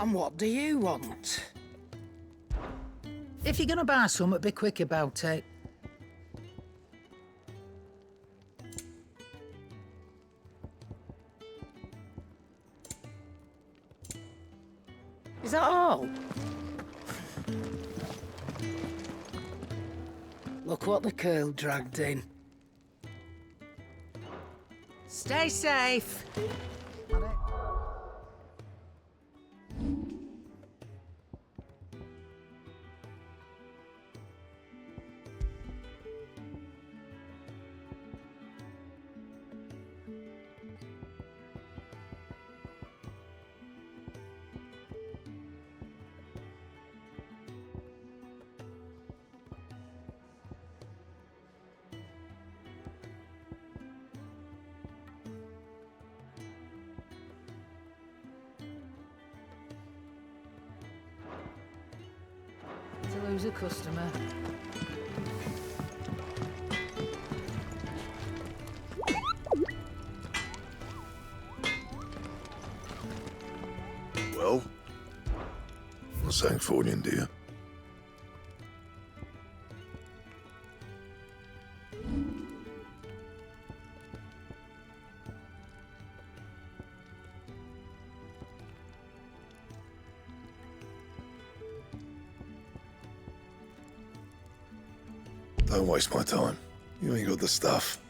And what do you want? If you're gonna buy something, be quick about it. Is that all? Look what the curl dragged in. Stay safe. To lose a customer. Well, what's something for you, dear? Don't waste my time. You ain't got the stuff.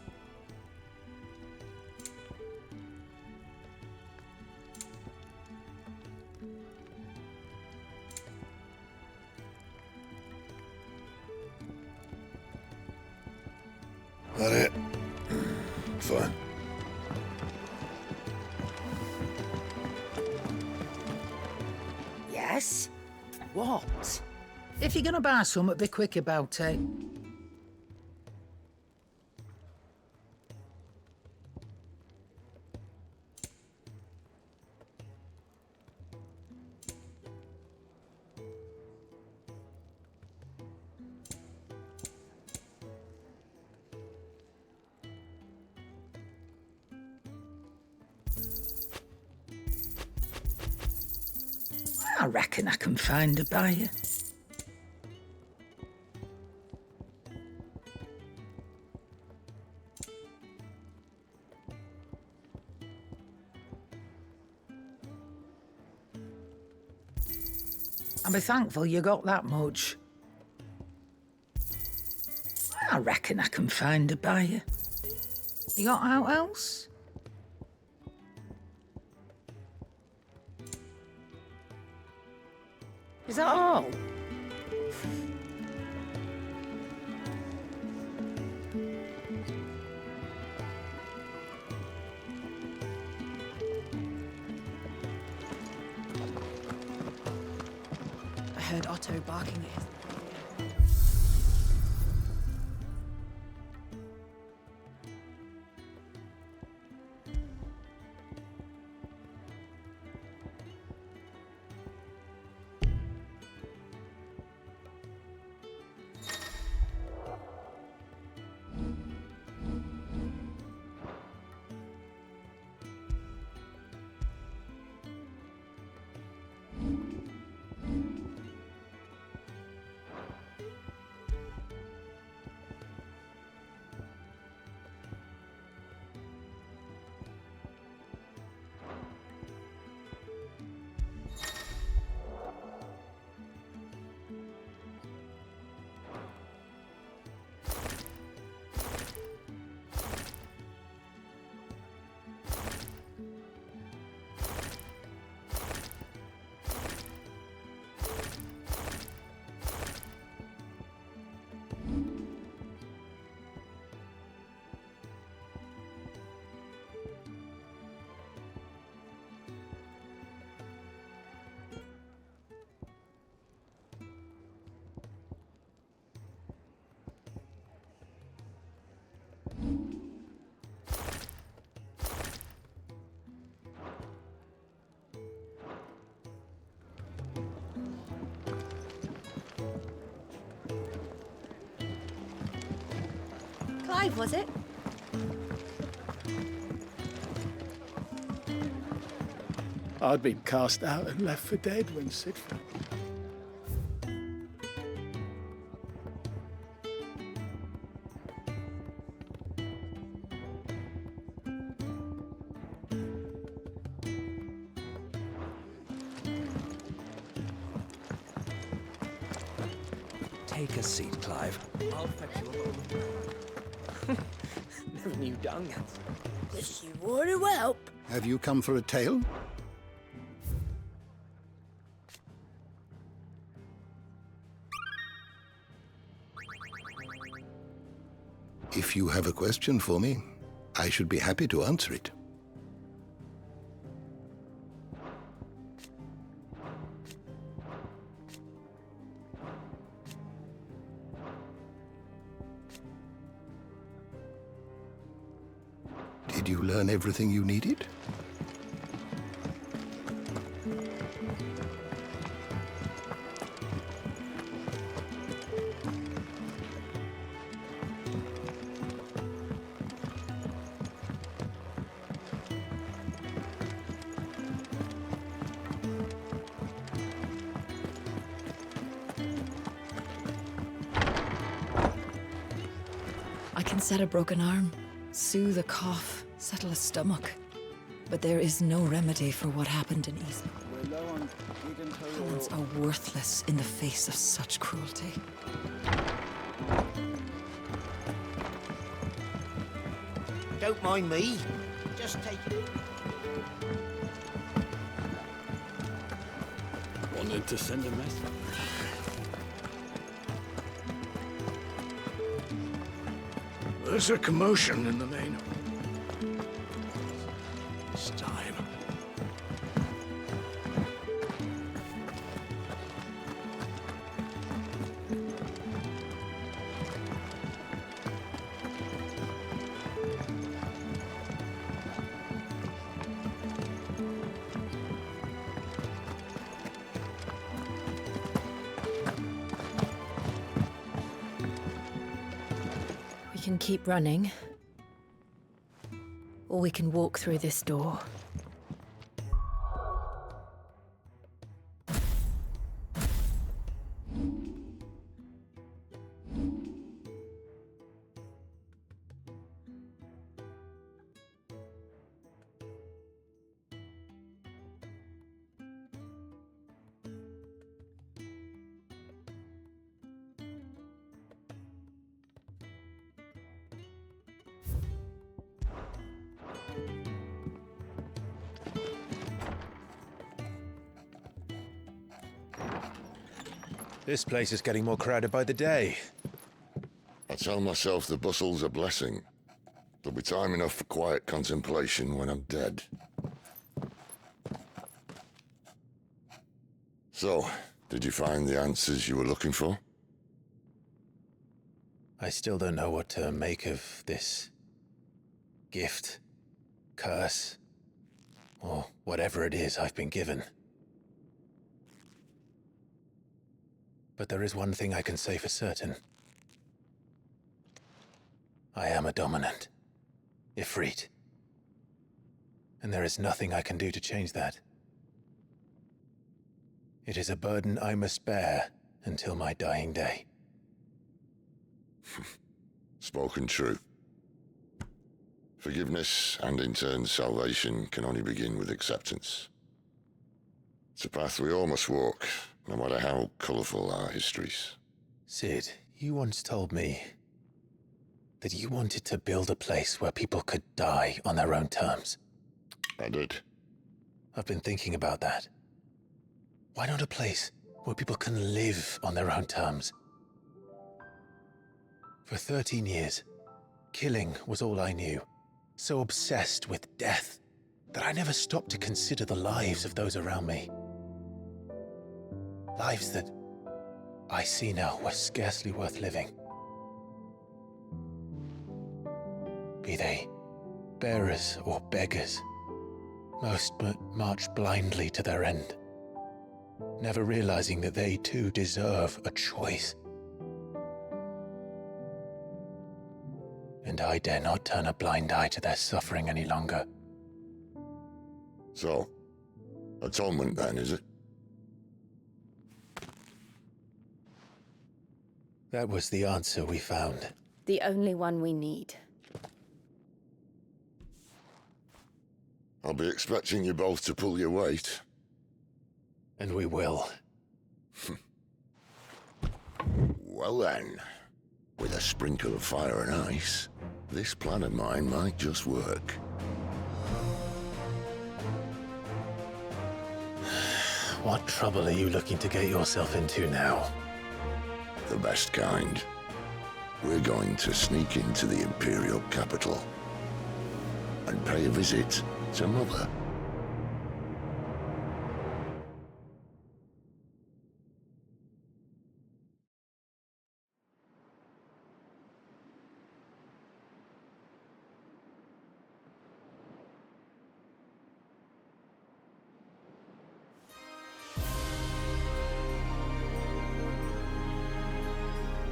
That it? Fine. Yes? What? If you're gonna buy something, be quick about it. I reckon I can find a buyer. I'll be thankful you got that much. I reckon I can find a buyer. You got out else? Is that all? I heard Otto barking at his... Clive, was it? I'd been cast out and left for dead when Sid fell. Take a seat, Clive. I'll fetch you a moment. Never knew dung. If you want to help. Have you come for a tale? If you have a question for me, I should be happy to answer it. Did you learn everything you needed? I can set a broken arm, soothe a cough, settle a stomach. But there is no remedy for what happened in Eastman. We're low on vegan Parents are worthless in the face of such cruelty. Don't mind me. Just take it. Wanted to send a message. There's a commotion in the main hall. It's time. We can keep running, or we can walk through this door. This place is getting more crowded by the day. I tell myself the bustle's a blessing. There'll be time enough for quiet contemplation when I'm dead. So, did you find the answers you were looking for? I still don't know what to make of this gift, curse, or whatever it is I've been given. But there is one thing I can say for certain. I am a dominant, Ifrit. And there is nothing I can do to change that. It is a burden I must bear until my dying day. Spoken true. Forgiveness and in turn salvation can only begin with acceptance. It's a path we all must walk, no matter how colourful our histories. Sid, you once told me that you wanted to build a place where people could die on their own terms. I did. I've been thinking about that. Why not a place where people can live on their own terms? For 13 years, killing was all I knew. So obsessed with death that I never stopped to consider the lives of those around me. Lives that I see now were scarcely worth living. Be they bearers or beggars, most march blindly to their end, never realizing that they too deserve a choice. And I dare not turn a blind eye to their suffering any longer. So, Atonement, then, is it? That was the answer we found. The only one we need. I'll be expecting you both to pull your weight. And we will. Well then, with a sprinkle of fire and ice, this plan of mine might just work. What trouble are you looking to get yourself into now? The best kind. We're going to sneak into the Imperial capital and pay a visit to Mother.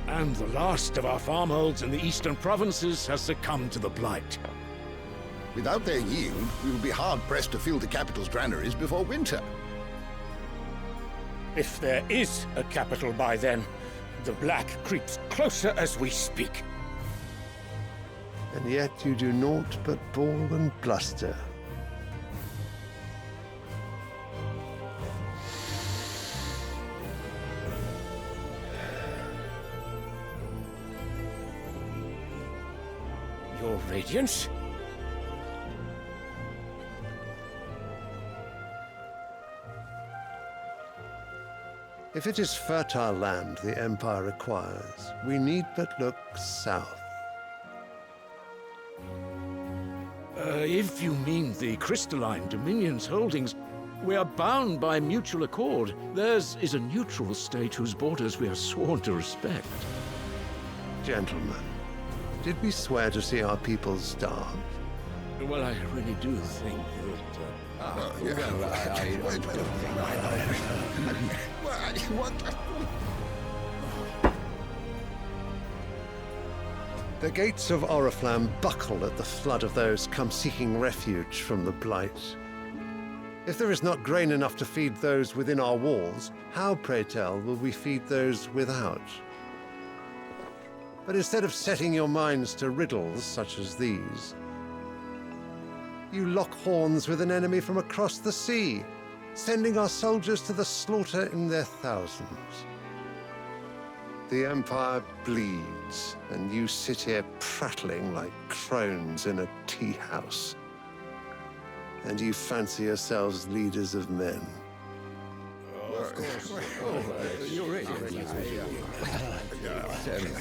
And the last of our farmholds in the eastern provinces has succumbed to the blight. Without their yield, we will be hard-pressed to fill the capital's granaries before winter. If there is a capital by then, the black creeps closer as we speak. And yet you do naught but bawl and bluster. Your Radiance? If it is fertile land the Empire requires, we need but look south. If you mean the crystalline Dominion's holdings, we are bound by mutual accord. Theirs is a neutral state whose borders we are sworn to respect. Gentlemen, did we swear to see our people starve? Well, I really do think that... The gates of Oriflamme buckle at the flood of those come seeking refuge from the blight. If there is not grain enough to feed those within our walls, how, pray tell, will we feed those without? But instead of setting your minds to riddles such as these, you lock horns with an enemy from across the sea, sending our soldiers to the slaughter in their thousands. The Empire bleeds, and you sit here prattling like crones in a tea house. And you fancy yourselves leaders of men.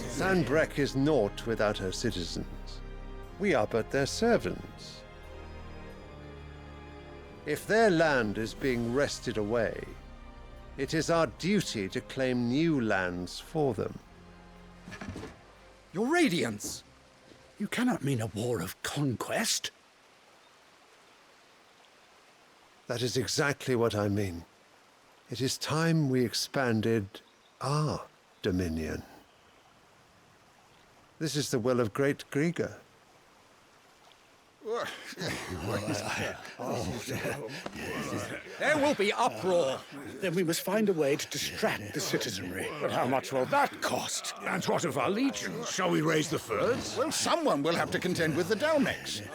Sanbreque is naught without her citizens. We are but their servants. If their land is being wrested away, it is our duty to claim new lands for them. Your Radiance! You cannot mean a war of conquest? That is exactly what I mean. It is time we expanded our dominion. This is the will of great Grieger. There will be uproar. Then we must find a way to distract the citizenry. But how much will that cost? And what of our legions? Shall we raise the furs? Well, someone will have to contend with the Dalmex.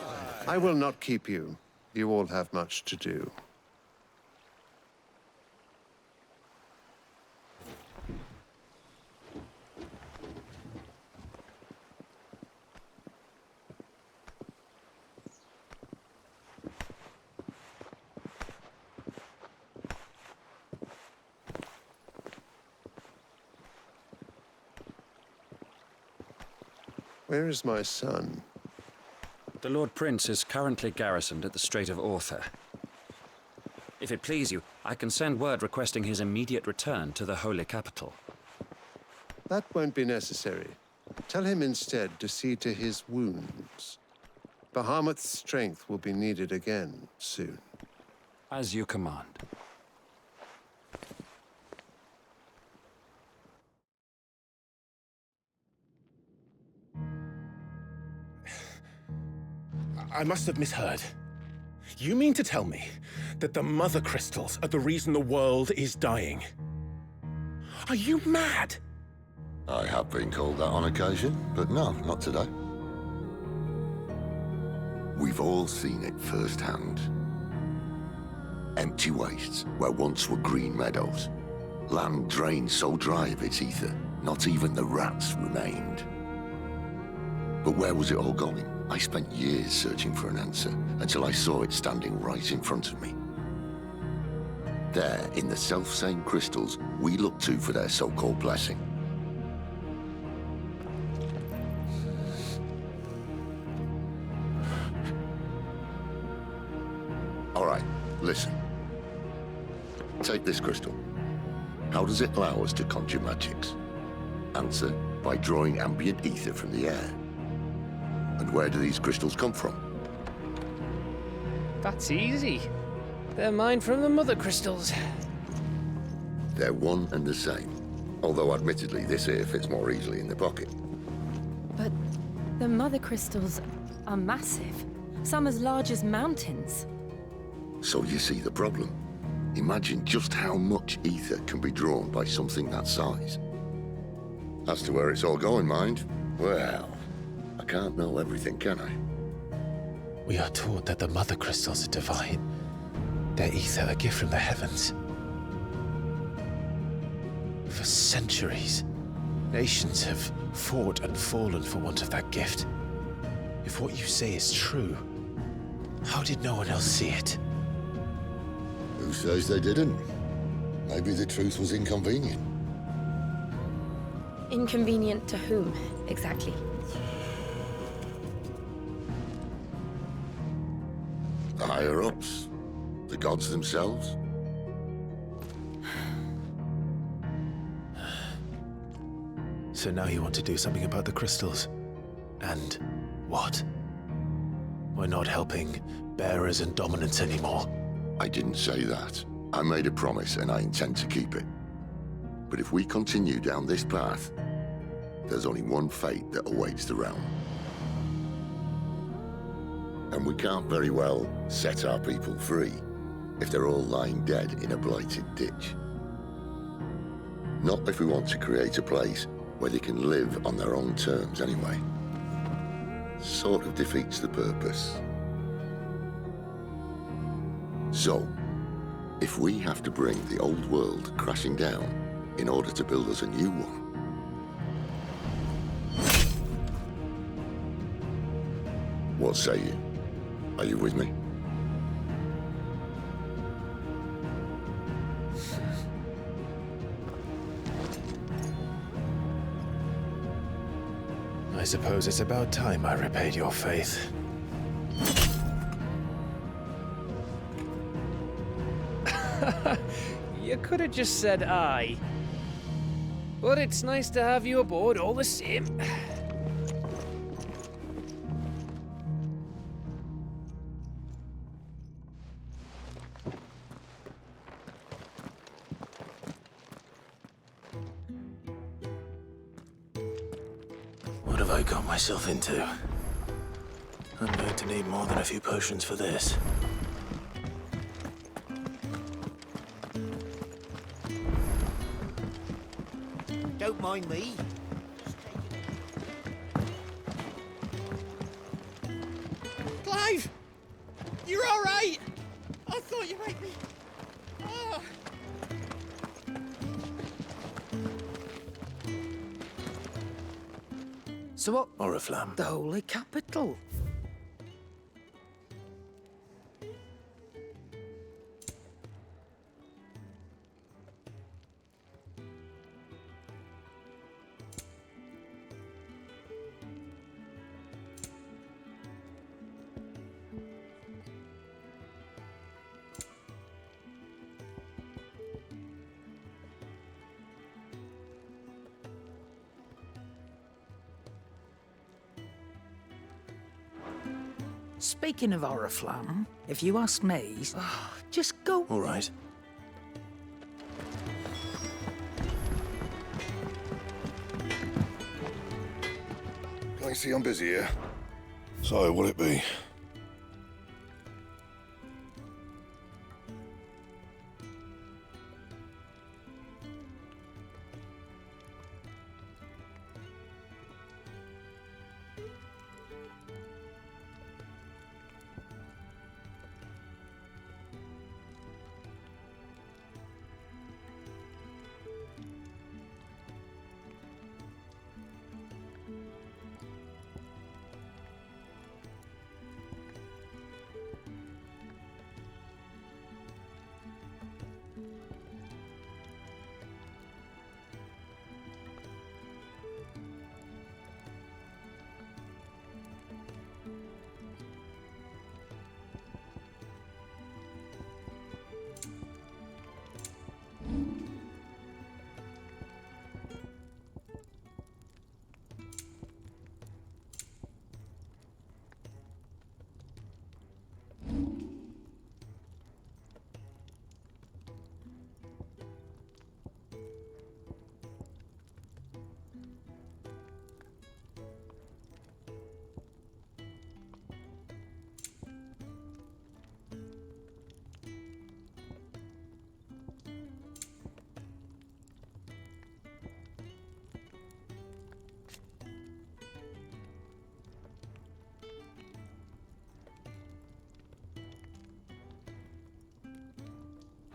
I will not keep you. You all have much to do. Where is my son? The Lord Prince is currently garrisoned at the Strait of Author. If it please you, I can send word requesting his immediate return to the Holy Capital. That won't be necessary. Tell him instead to see to his wounds. Bahamut's strength will be needed again soon. As you command. I must have misheard. You mean to tell me that the mother crystals are the reason the world is dying? Are you mad? I have been called that on occasion, but no, not today. We've all seen it firsthand. Empty wastes where once were green meadows. Land drained so dry of its ether, not even the rats remained. But where was it all going? I spent years searching for an answer, until I saw it standing right in front of me. There, in the self-same crystals we look to for their so-called blessing. All right, listen. Take this crystal. How does it allow us to conjure magics? Answer, by drawing ambient ether from the air. And where do these crystals come from? That's easy. They're mine from the mother crystals. They're one and the same. Although admittedly this here fits more easily in the pocket. But the mother crystals are massive. Some as large as mountains. So you see the problem. Imagine just how much ether can be drawn by something that size. As to where it's all going, mind, well, I can't know everything, can I? We are taught that the mother crystals are divine. Their ether a gift from the heavens. For centuries, nations have fought and fallen for want of that gift. If what you say is true, how did no one else see it? Who says they didn't? Maybe the truth was inconvenient. Inconvenient to whom, exactly? The higher-ups? The gods themselves? So now you want to do something about the crystals? And what? We're not helping bearers and dominants anymore. I didn't say that. I made a promise and I intend to keep it. But if we continue down this path, there's only one fate that awaits the realm. And we can't very well set our people free if they're all lying dead in a blighted ditch. Not if we want to create a place where they can live on their own terms anyway. Sort of defeats the purpose. So, if we have to bring the old world crashing down in order to build us a new one, what say you? Are you with me? I suppose it's about time I repaid your faith. You could have just said aye. But it's nice to have you aboard all the same. What have I got myself into? I'm going to need more than a few potions for this. Don't mind me. Clive! You're all right! I thought you might be... Ah. So what? Oriflamme. The Holy Capital. Speaking of Oriflamme, if you ask me, just go. All right. I see I'm busy here. So, what'll it be?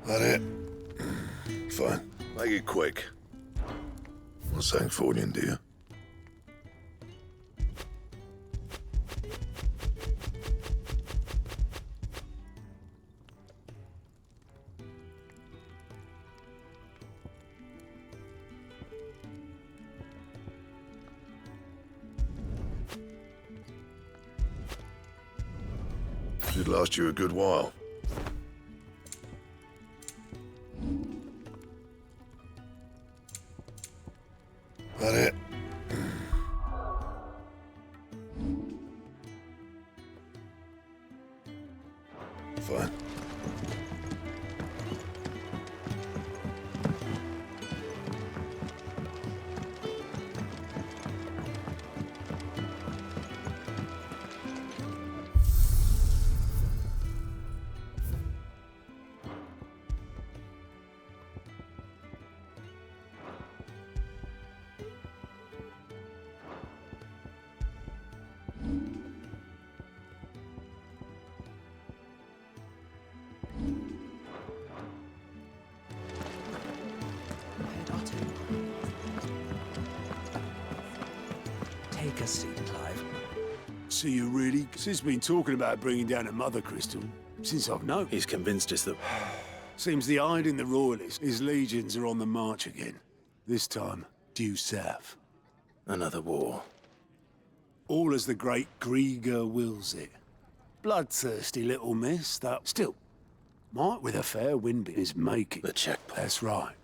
That it? Fine. Make it quick. What's that for you, dear? Should last you a good while. That it? Fine. Take a seat, Clive. So you really? Sis been talking about bringing down a mother crystal since I've known. He's convinced us that... Seems the hiding the royalists, his legions are on the march again. This time, due south. Another war. All as the great Grieger wills it. Bloodthirsty little miss that still might with a fair wind is making. The checkpoint. That's right.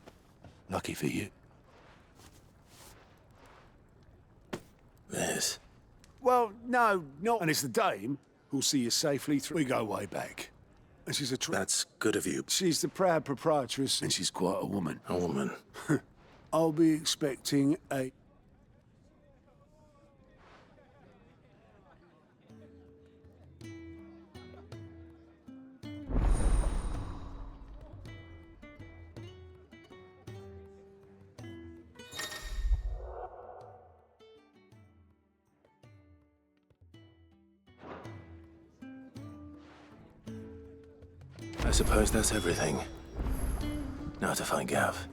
Lucky for you. Yes. Well, no, not. And it's the dame who'll see you safely through. We go way back. And she's a That's good of you. She's the proud proprietress, and she's quite a woman. A woman. I'll be expecting a... I suppose that's everything. Now to find Gav.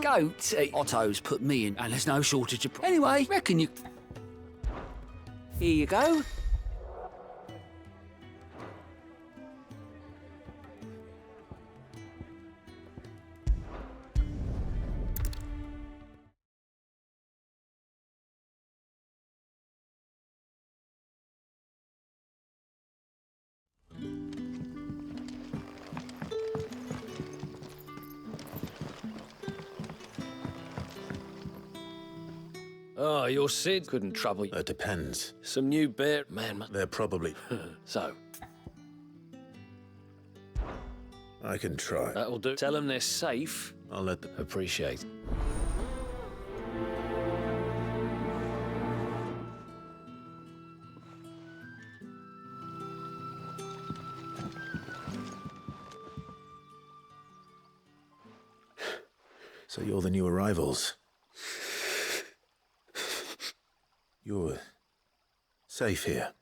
Goat. Otto's put me in, and there's no shortage of... Anyway, reckon you... Here you go. Oh, your Sid couldn't trouble you. That depends. Some new bear... Man, They're probably... So? I can try. That'll do. Tell them they're safe. I'll let them... Appreciate. So you're the new arrivals. You're safe here.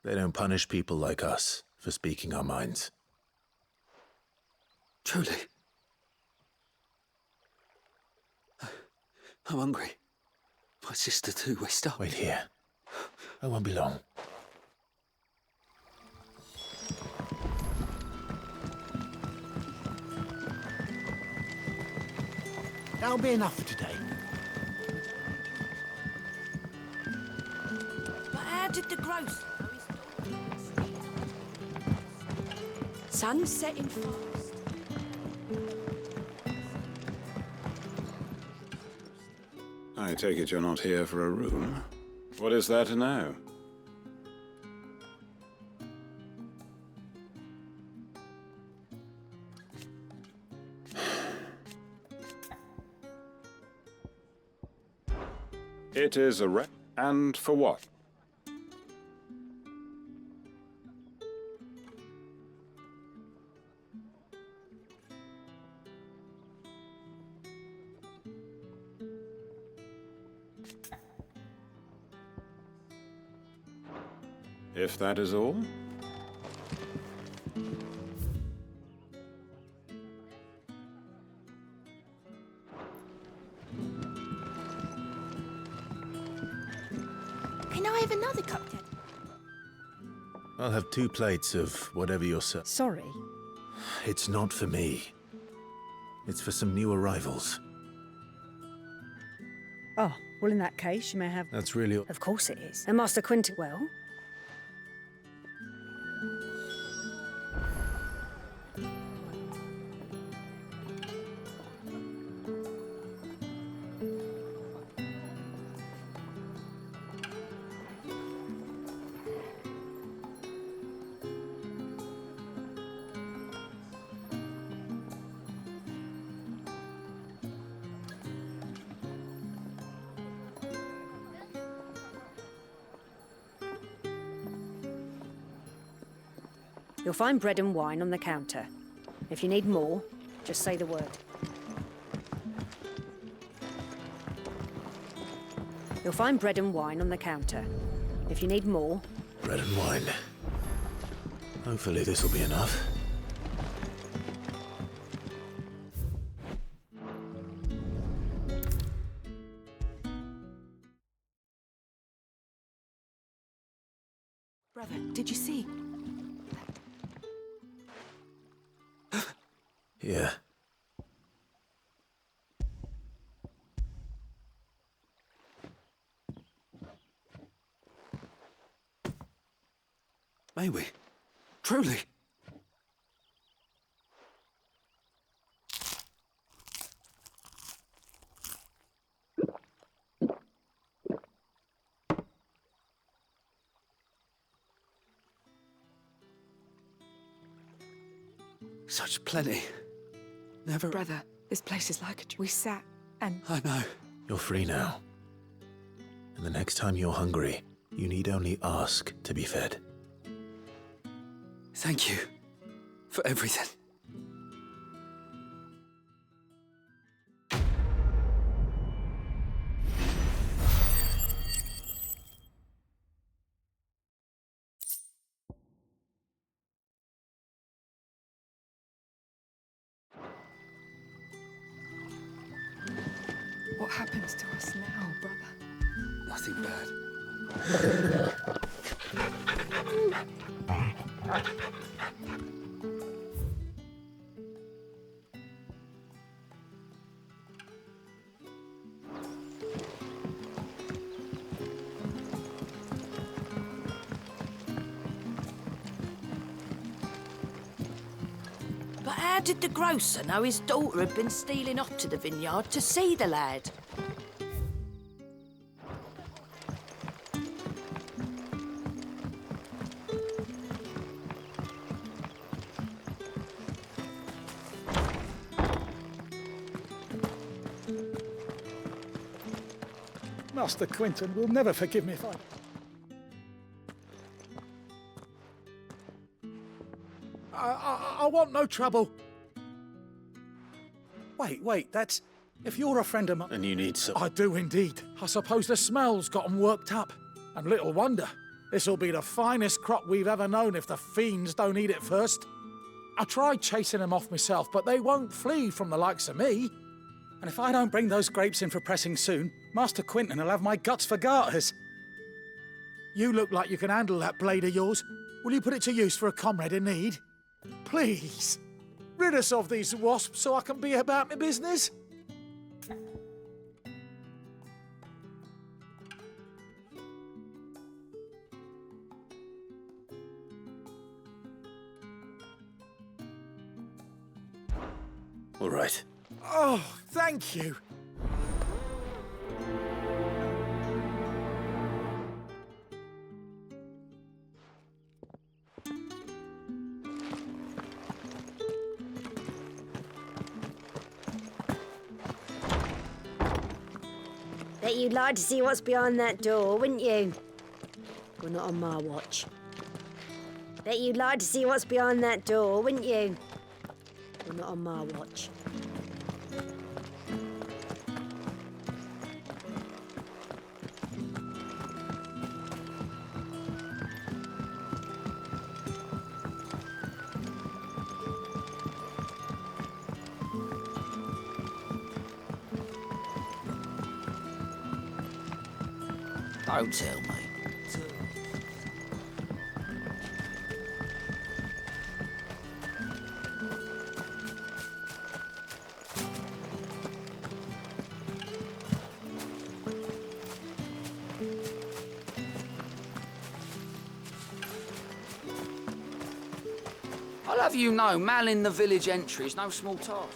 They don't punish people like us for speaking our minds. Truly. I'm hungry. My sister too, we're starving. Wait here. I won't be long. That'll be enough for today. But how did the gross? Sun's setting fast. I take it you're not here for a room. What is there to know? It is a and for what? If that is all? Can I have another cup, Dad? I'll have 2 plates of whatever you're Sorry. It's not for me. It's for some new arrivals. Oh, well, in that case, you may have... That's really... Of course it is. And Master Quinton... Well... You'll find bread and wine on the counter. If you need more, just say the word. You'll find bread and wine on the counter. If you need more... Bread and wine. Hopefully this will be enough. Brother, did you see? Yeah. May we? Truly? Such plenty. Never... Brother, this place is like a dream. We sat and... I know. You're free now. And the next time you're hungry, you need only ask to be fed. Thank you for everything. What happens to us now, brother? Nothing bad. But how did the grocer know his daughter had been stealing off to the vineyard to see the lad? Master Quinton will never forgive me if I want no trouble. Wait, that's... If you're a friend of mine... And you need some... I do indeed. I suppose the smell's got 'em worked up. And little wonder. This'll be the finest crop we've ever known if the fiends don't eat it first. I tried chasing them off myself, but they won't flee from the likes of me. And if I don't bring those grapes in for pressing soon, Master Quinton will have my guts for garters. You look like you can handle that blade of yours. Will you put it to use for a comrade in need? Please, rid us of these wasps so I can be about my business. All right. Oh, thank you. Bet you'd like to see what's behind that door, wouldn't you? Well, not on my watch. Bet you'd like to see what's behind that door, wouldn't you? Well, not on my watch. Don't tell me. I'll have you know, manning the village entry is no small task.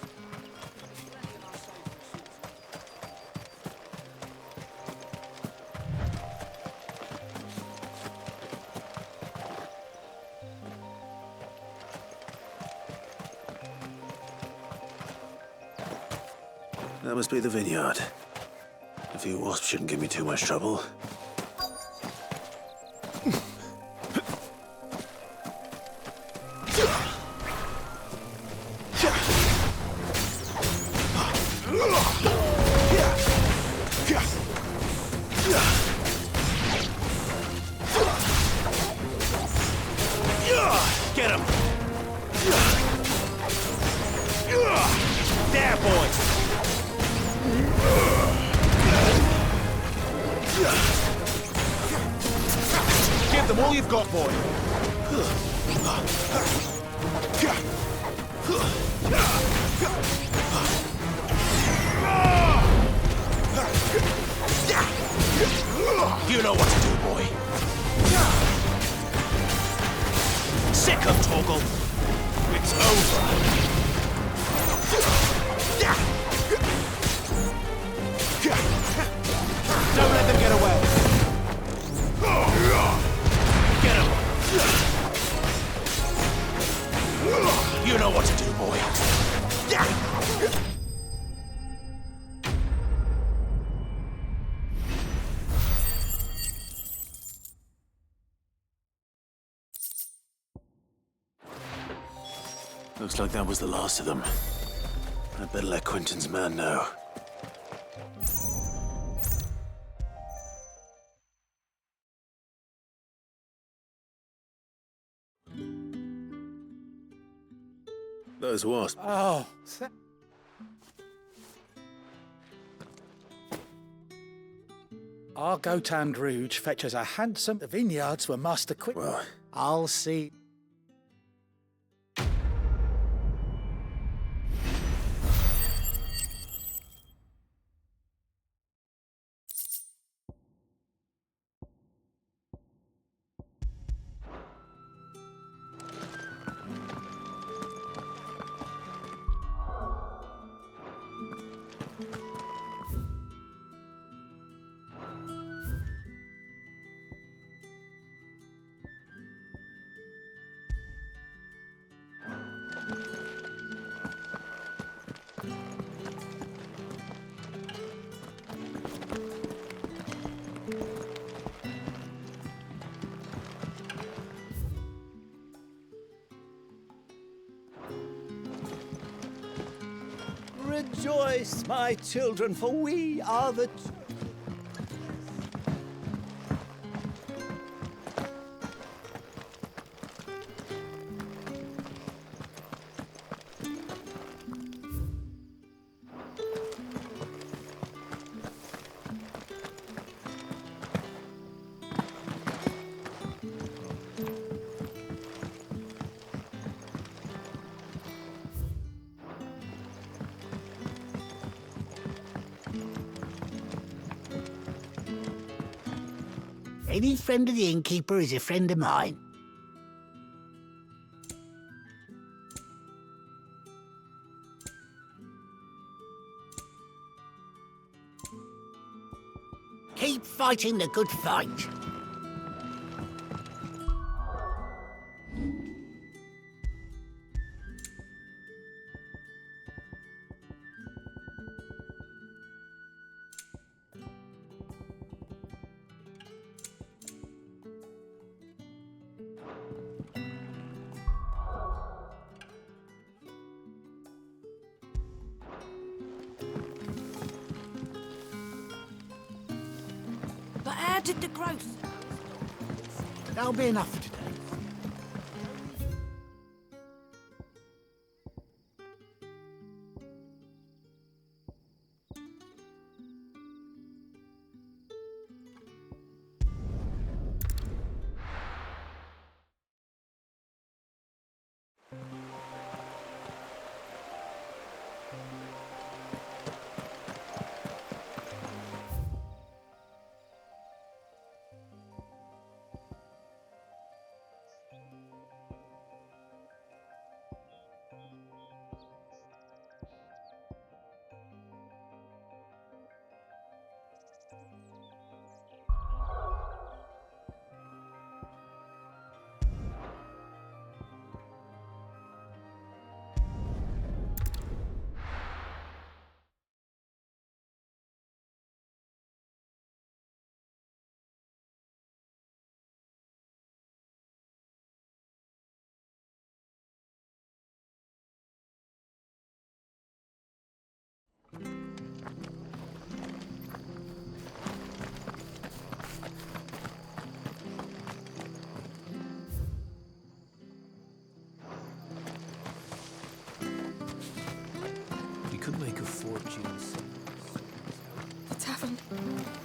That must be the vineyard. A few wasps shouldn't give me too much trouble. Get him! There, boys! Give them all you've got, boy! You know what to do, boy. Sick of Torgal. It's over. Don't let them get away. Get him. You know what to do, boy. Looks like that was the last of them. I'd better let Quentin's man know. Those wasps. Oh. Our Gotand Rouge fetches a handsome vineyards were Master Quick. Well, I'll see. Rejoice, my children, for we are the... Any friend of the innkeeper is a friend of mine. Keep fighting the good fight. But how did the growth? That'll be enough today. could make a fortune. The tavern.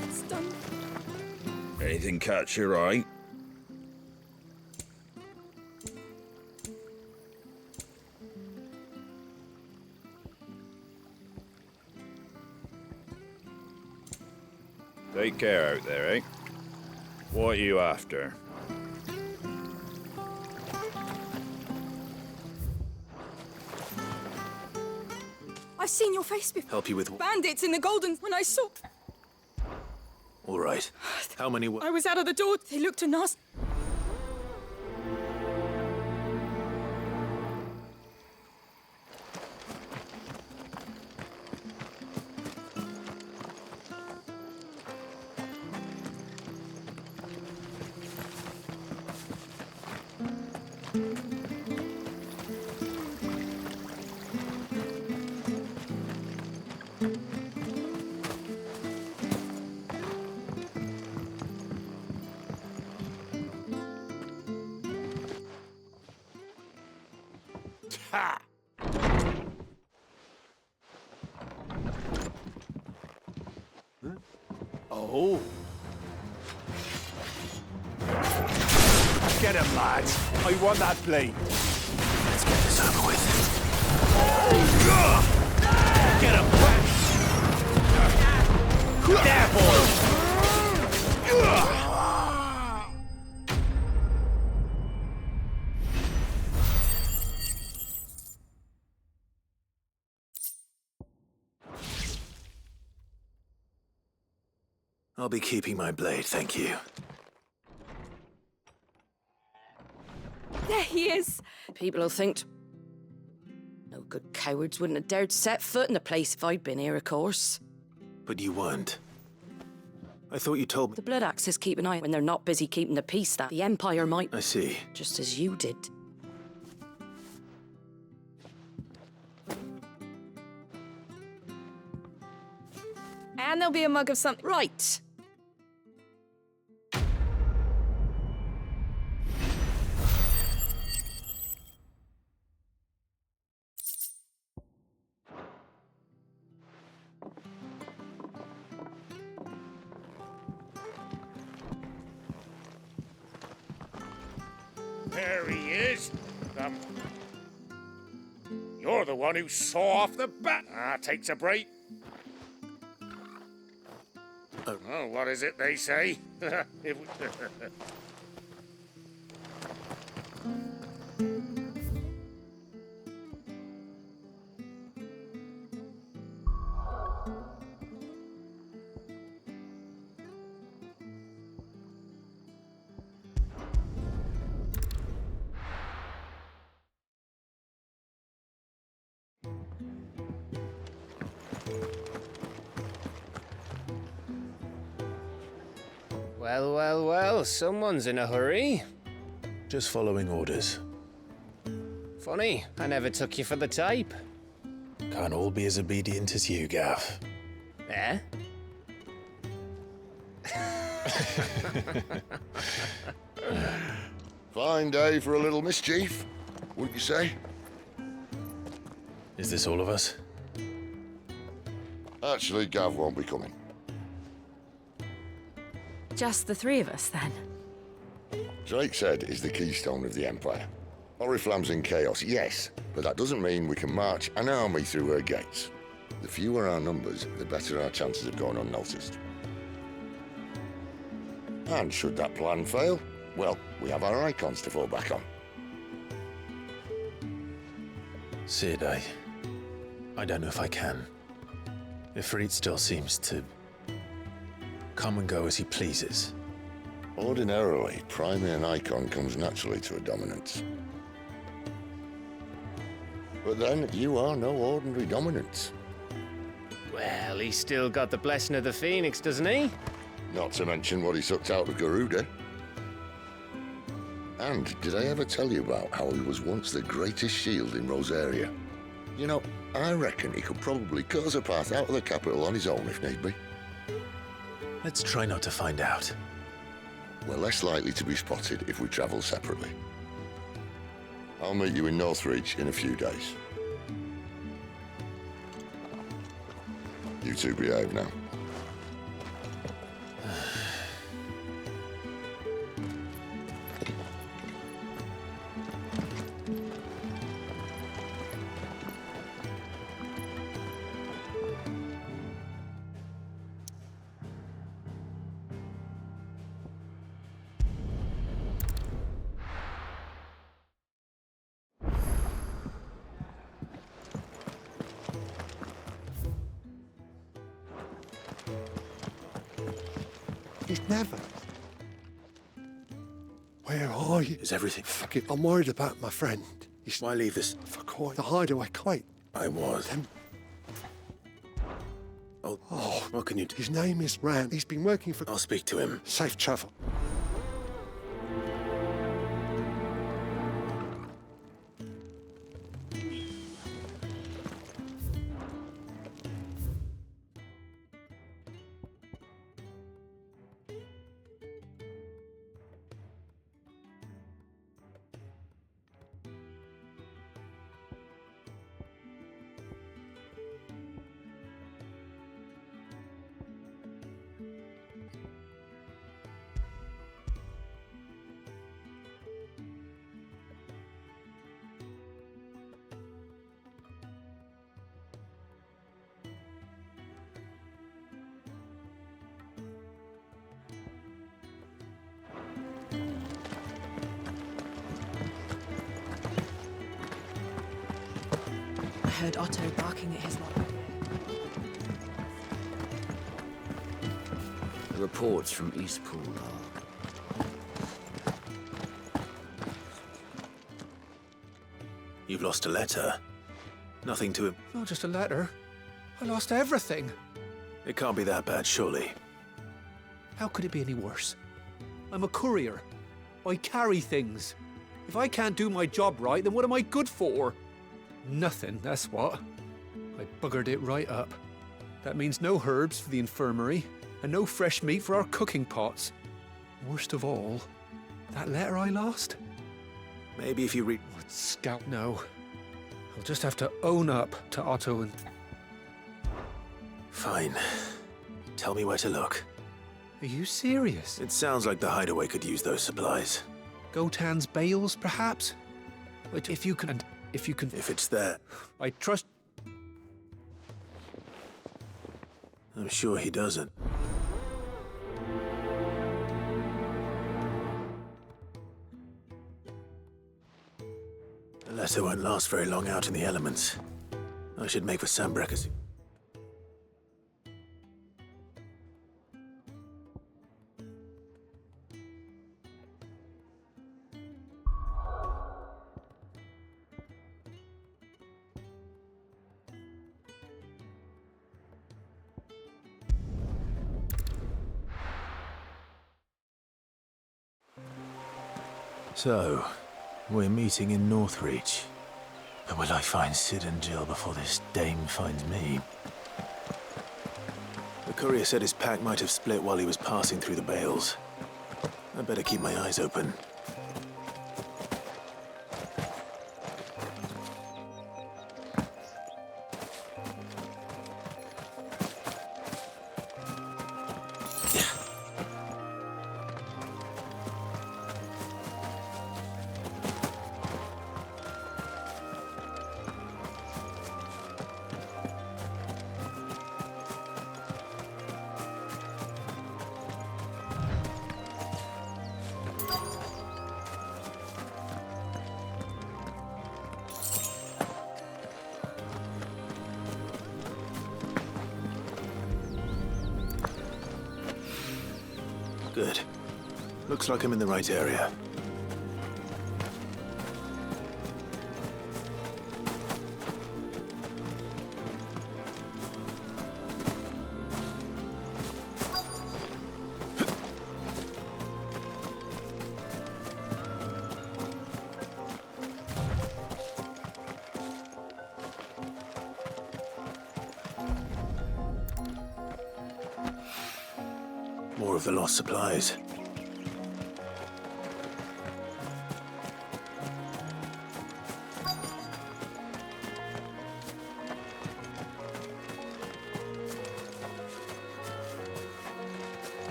It's done. Anything catch your eye? Take care out there, eh? What are you after? I've seen your face before. Help you with... Bandits in the Golden when I saw... All right. How many were... I was out of the door. They looked a nasty. Ha! Oh. Get him, lads. I want that blade. Let's get this over with. Get him. There, boy. I'll be keeping my blade, thank you. There he is. People will think... No good cowards wouldn't have dared set foot in the place if I'd been here, of course. But you weren't. I thought you told me... The Blood Axes keep an eye when they're not busy keeping the peace that the Empire might... I see. Just as you did. And there'll be a mug of something. Right. There he is. You're the one who saw off the bat. Takes a break. Oh, what is it they say? Well, well, well, someone's in a hurry. Just following orders. Funny, I never took you for the type. Can't all be as obedient as you, Gav. Eh? Fine day for a little mischief, wouldn't you say? Is this all of us? Actually, Gav won't be coming. Just the three of us, then. Drake's Head is the keystone of the Empire. Oriflamme's in chaos, yes, but that doesn't mean we can march an army through her gates. The fewer our numbers, the better our chances of going unnoticed. And should that plan fail, well, we have our icons to fall back on. Sid, I don't know if I can. Ifrit still seems to come and go as he pleases. Ordinarily, priming an icon comes naturally to a dominance. But then, you are no ordinary dominance. Well, he's still got the blessing of the Phoenix, doesn't he? Not to mention what he sucked out of Garuda. And did I ever tell you about how he was once the greatest shield in Rosaria? You know, I reckon he could probably cut us a path out of the capital on his own if need be. Let's try not to find out. We're less likely to be spotted if we travel separately. I'll meet you in Northreach in a few days. You two behave now. He's never. Where are you? Is everything? Fuck it, I'm worried about my friend. Why leave this? For quite the hideaway, quite. I was. Oh, what can you do? His name is Rand. He's been working for... I'll speak to him. Safe travel. I heard Otto barking at his locker. The reports from Eastpool are... You've lost a letter. Nothing to him. Not just a letter. I lost everything. It can't be that bad, surely. How could it be any worse? I'm a courier. I carry things. If I can't do my job right, then what am I good for? Nothing, that's what. I buggered it right up. That means no herbs for the infirmary, and no fresh meat for our cooking pots. Worst of all, that letter I lost? Maybe if you read... Scout, no. I'll just have to own up to Otto and... Fine. Tell me where to look. Are you serious? It sounds like the hideaway could use those supplies. Gotan's bales, perhaps? But if you can... If it's there. I trust... I'm sure he doesn't. The letter won't last very long out in the elements. I should make for Sambrekas. So, we're meeting in Northreach. But will I find Sid and Jill before this dame finds me? The courier said his pack might have split while he was passing through the bales. I better keep my eyes open. Good. Looks like I'm in the right area. More of the lost supplies.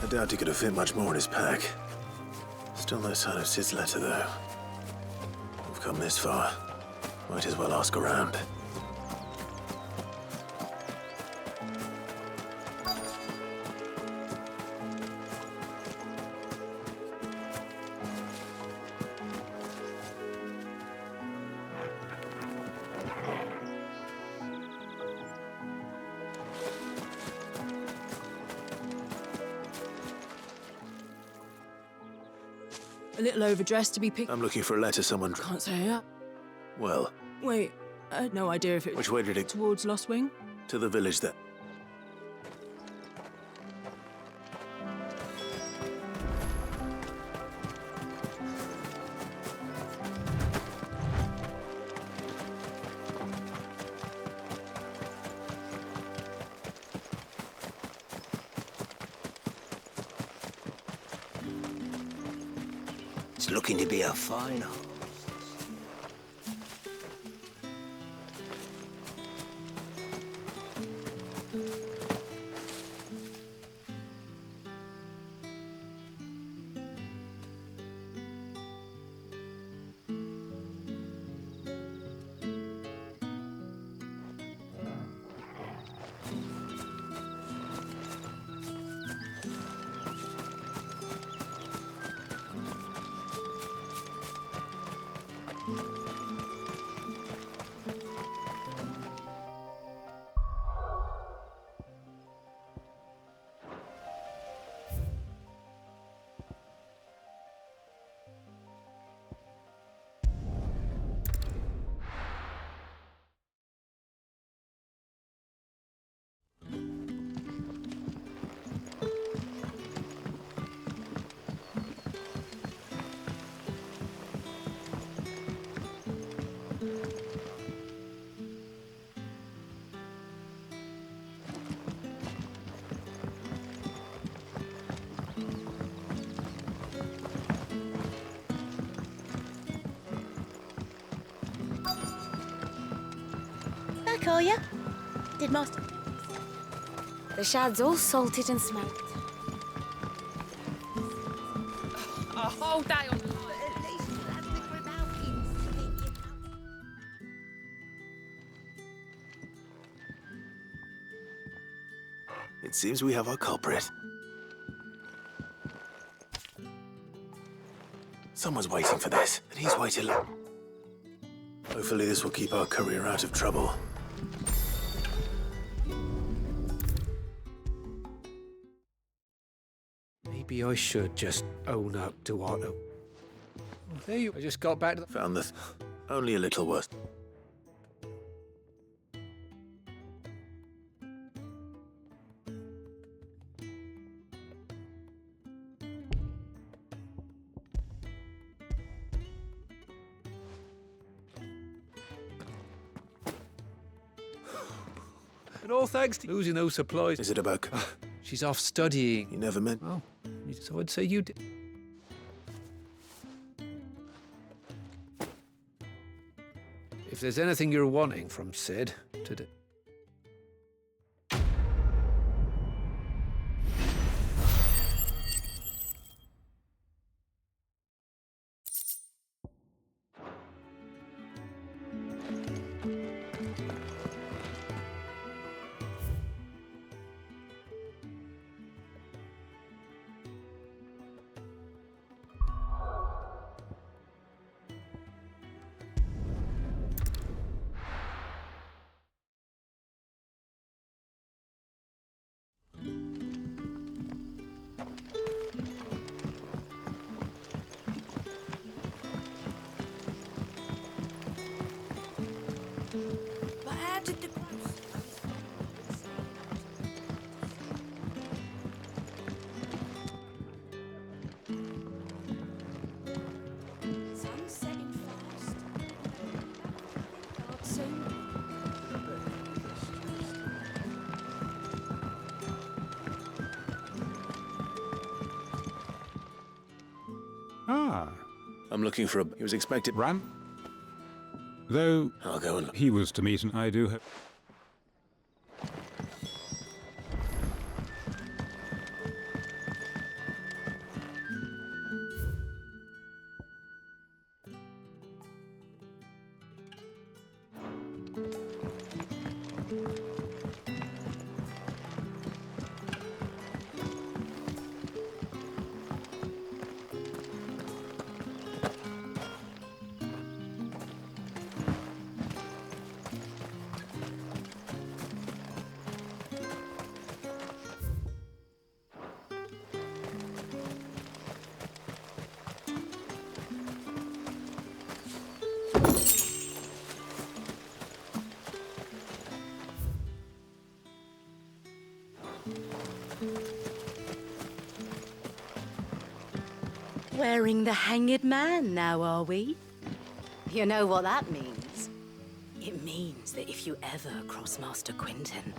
doubt he could have fit much more in his pack. Still no sign of Sid's letter, though. We've come this far. Might as well ask around. A little overdressed to be picked. I'm looking for a letter someone... Can't say that. Well, Wait, I had no idea if it was... which way did it... Towards Lost Wing? To the village that... It's looking to be a fine hole. Back, are ya? Did Master... The shad's all salted and smoked. A whole day on the... It seems we have our culprit. Someone's waiting for this, and he's waited long. Hopefully this will keep our courier out of trouble. Maybe I should just own up to Otto. Oh, there you... I just got back to the... Found this. Only a little worse. And all thanks to losing those supplies. Is it about... She's off studying. You never meant... Oh, so I'd say you did. If there's anything you're wanting from Sid today... But how did the... Sun's setting fast. God, soon. Ah. I'm looking for a... He was expected... Ram? Though I'll go and look. He was to meet, and I do hope... Wearing the hanged man now, are we? You know what that means? It means that if you ever cross Master Quinton,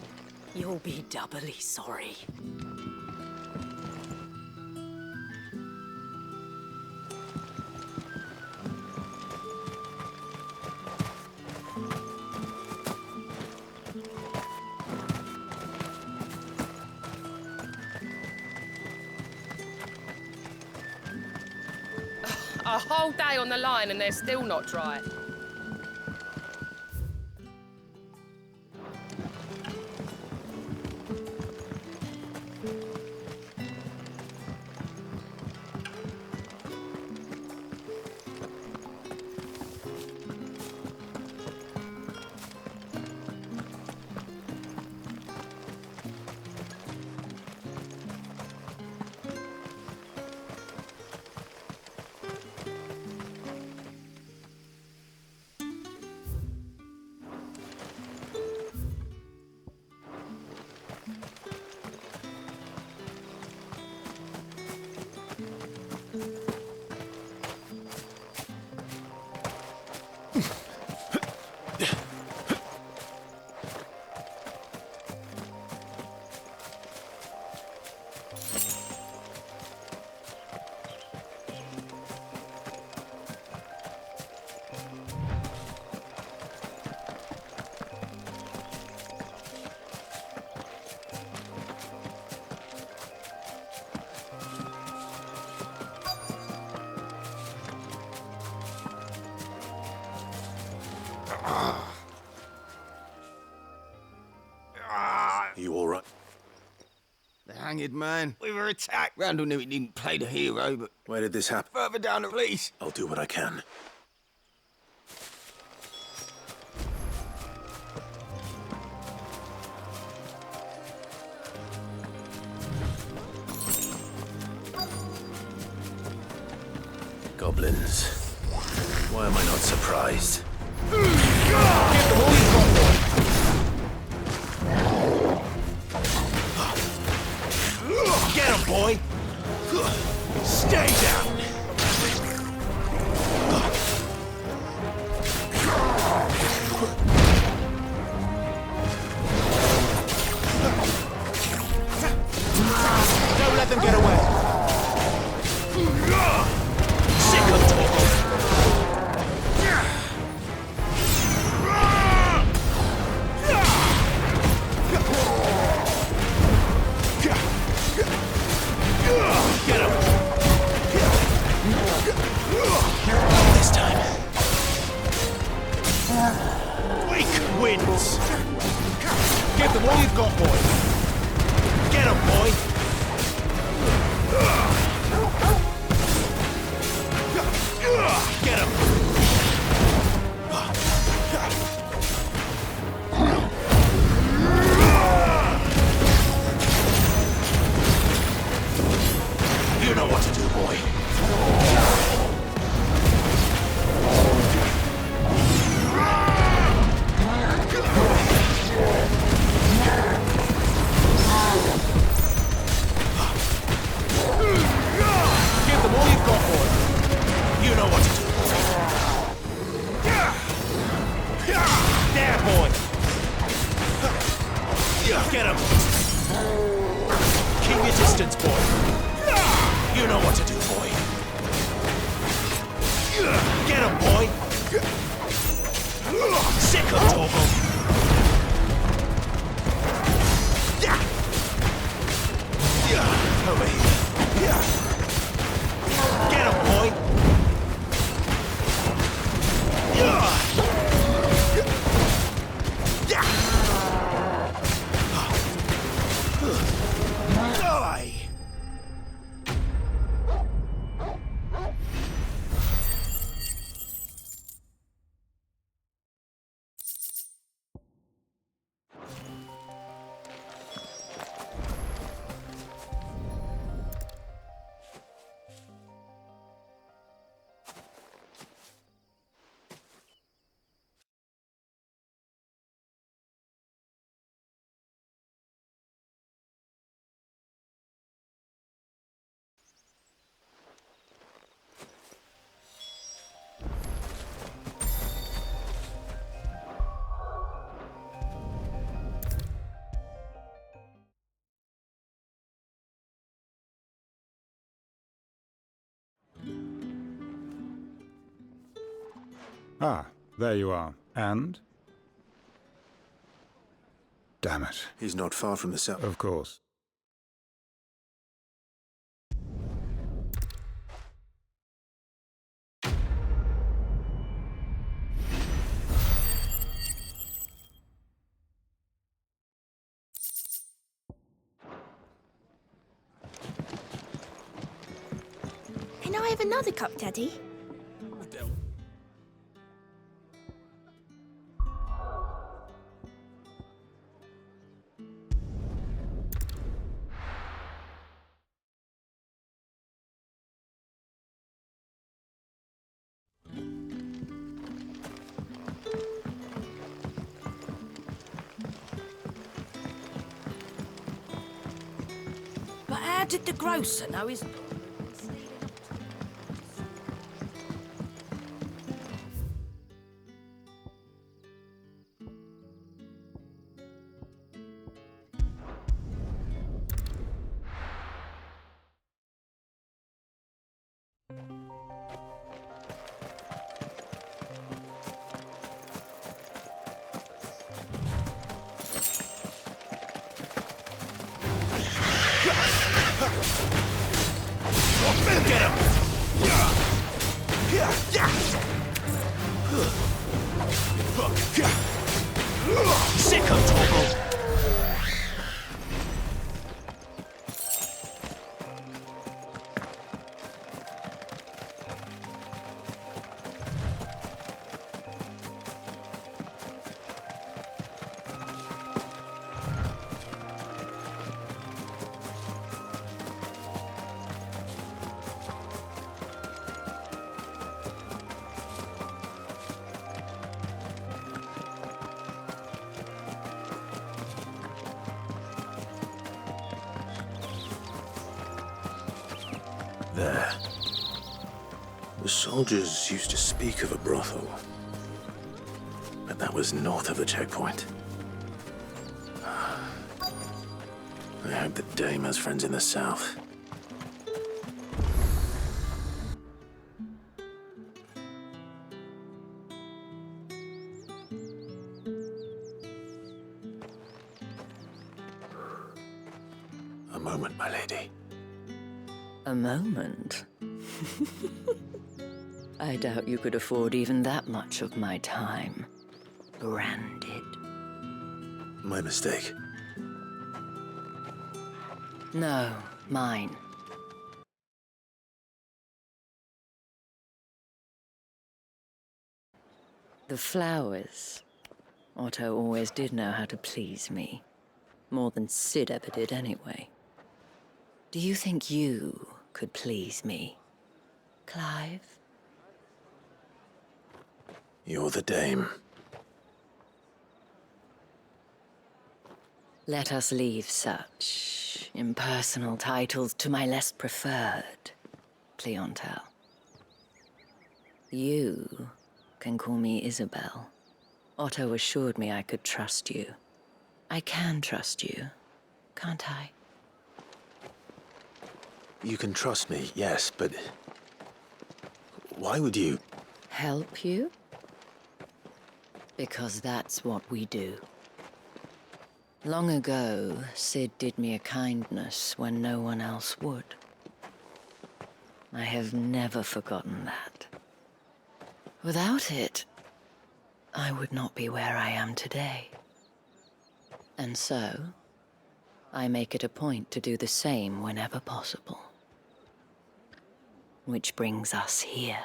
you'll be doubly sorry. A whole day on the line and they're still not dry. You all right? The hanged man. We were attacked. Randall knew he didn't play the hero, but... Where did this happen? Further down the police. I'll do what I can. Goblins. Why am I not surprised? Get him, boy! Stay down! Don't let them get away! Sick of talking! Get him! This time. Weak wins! Give them all you've got, boy! Get him, boy! Get him! You know what to do, boy. Give them all you've got, boy. You know what to do. There, boy. Get him. Keep your distance, boy. You know what to do, boy. Get him, boy. Sick of talking. Over here. Get him, boy. Ah, there you are. And? Damn it. He's not far from the south. Of course. Can I have another cup, Daddy? But how did the grocer know his... Get him! Sick of Toggle! There. The soldiers used to speak of a brothel. But that was north of the checkpoint. I hope the dame has friends in the south. A moment, my lady. A moment? I doubt you could afford even that much of my time. Branded. My mistake. No, mine. The flowers. Otto always did know how to please me. More than Sid ever did anyway. Do you think you could please me, Clive? You're the dame. Let us leave such impersonal titles to my less preferred clientele. You can call me Isabel. Otto assured me I could trust you. I can trust you, can't I? You can trust me, yes, but... why would you... Help you? Because that's what we do. Long ago, Sid did me a kindness when no one else would. I have never forgotten that. Without it, I would not be where I am today. And so, I make it a point to do the same whenever possible. Which brings us here.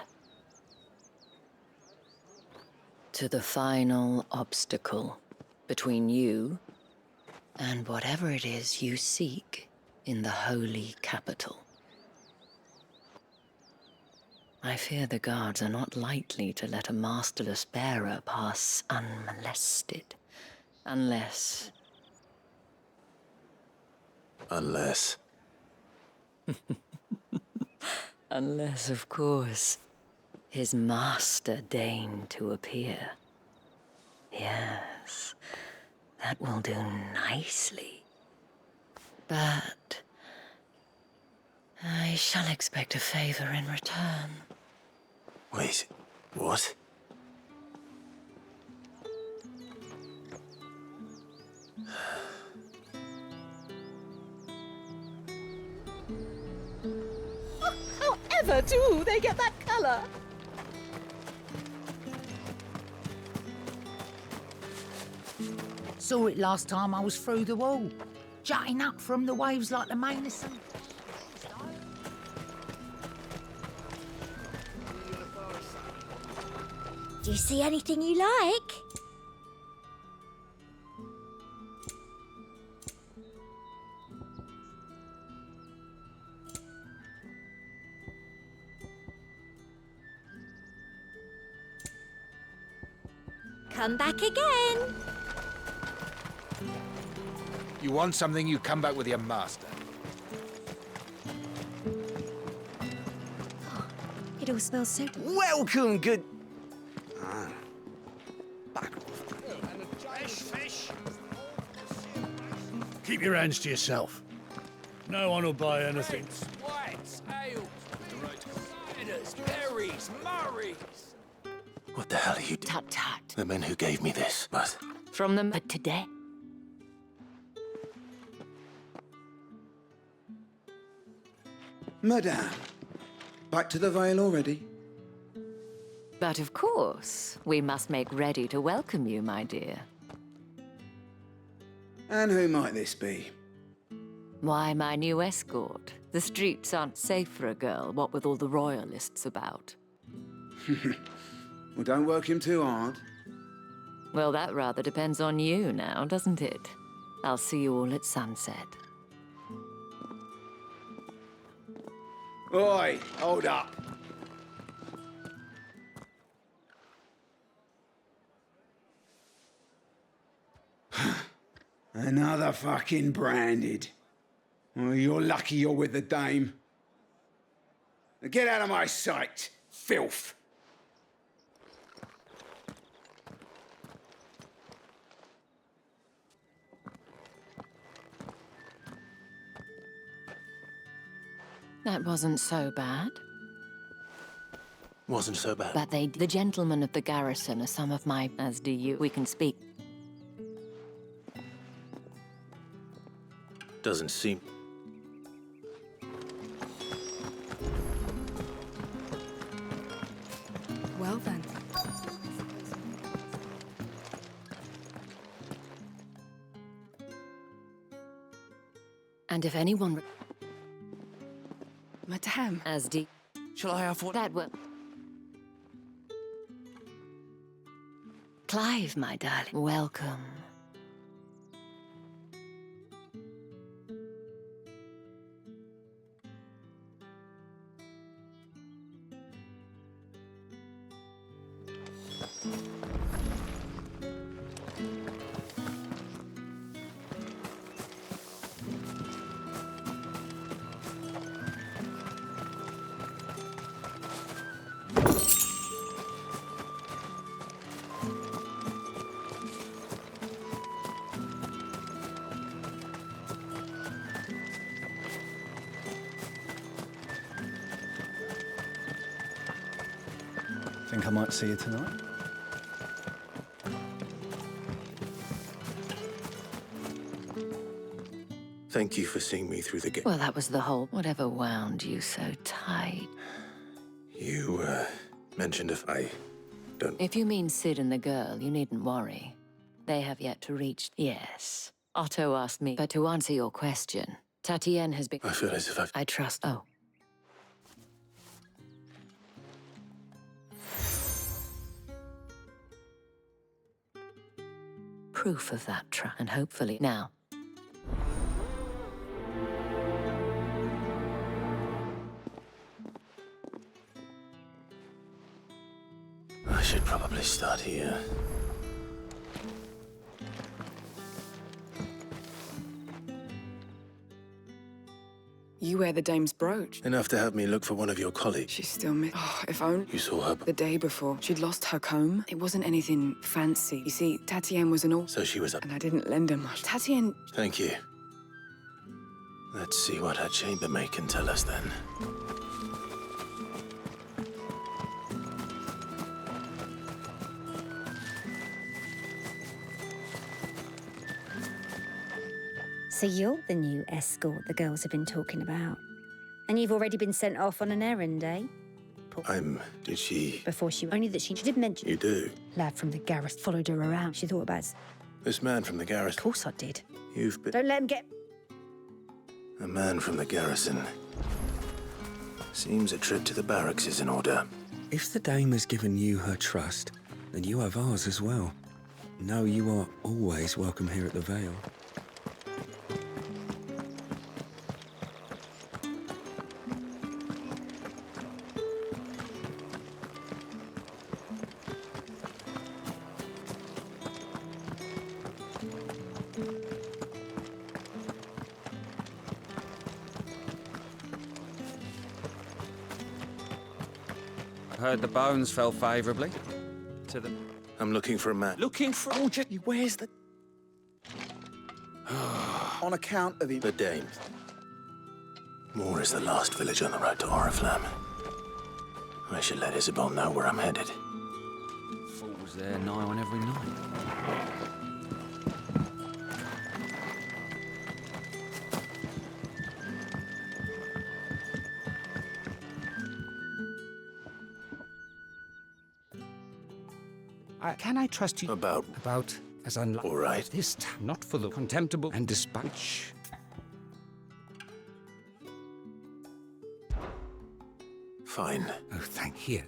To the final obstacle between you and whatever it is you seek in the holy capital. I fear the guards are not likely to let a masterless bearer pass unmolested, unless... Unless... Unless, of course, his master deigned to appear. Yes, that will do nicely. But I shall expect a favor in return. Wait, what? However do they get that colour? Saw it last time I was through the wall. Jutting up from the waves like the mane of some... Do you see anything you like? Come back again. You want something, you come back with your master. It all smells so... Welcome, good... Keep your hands to yourself. No one will buy anything. Whites, ales, ciders, berries, murrays. What the hell are you... Tut tut. The men who gave me this, but... From them, but today. Madame, back to the Vale already? But of course, we must make ready to welcome you, my dear. And who might this be? Why, my new escort. The streets aren't safe for a girl, what with all the royalists about. Well, don't work him too hard. Well, that rather depends on you now, doesn't it? I'll see you all at sunset. Oi, hold up. Another fucking branded. Well, you're lucky you're with the dame. Now get out of my sight, filth. That wasn't so bad. Wasn't so bad. But the gentlemen of the garrison are some of my, as do you. We can speak. Doesn't seem... Well then. And if anyone... Madame. As do... Shall I have what? That will... Clive, my darling, welcome. Think I might see you tonight? Thank you for seeing me through the gate. Well, that was the whole... Whatever wound you so tight. You, mentioned if I don't... If you mean Sid and the girl, you needn't worry. They have yet to reach... Yes. Otto asked me. But to answer your question, Tatienne has been... I feel as if I trust... Oh. Proof of that trust, and hopefully... Now. I should probably start here. You wear the dame's brooch. Enough to have me look for one of your colleagues. She's still Oh, if only... You saw her? The day before. She'd lost her comb. It wasn't anything fancy. You see, Tatienne was an all... So she was up. And I didn't lend her much. Tatienne... Thank you. Let's see what her chambermaid can tell us then. So you're the new escort the girls have been talking about. And you've already been sent off on an errand, eh? Did she... Before she... Only that she did mention... You do? Lad from the garrison followed her around. She thought about... This man from the garrison... Of course I did. You've been... Don't let him get... A man from the garrison. Seems a trip to the barracks is in order. If the dame has given you her trust, then you have ours as well. Know you are always welcome here at the Vale. Heard the bones fell favourably to the... I'm looking for a man. Looking for... Oh, where's the... On account of him. The dame. Moor is the last village on the road to Oriflamme. I should let Isabel know where I'm headed. Falls there nigh on every night. Can I trust you? About as unlike... All right. This time, not for the contemptible and dispatch. Fine. Oh, thank you.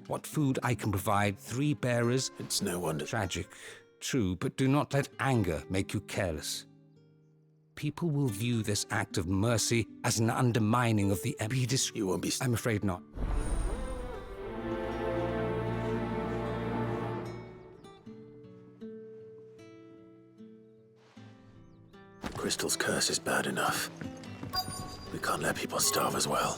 What food I can provide 3 bearers? It's no wonder. Tragic, true, but do not let anger make you careless. People will view this act of mercy as an undermining of the Ebidis. You won't be... I'm afraid not. Crystal's curse is bad enough. We can't let people starve as well.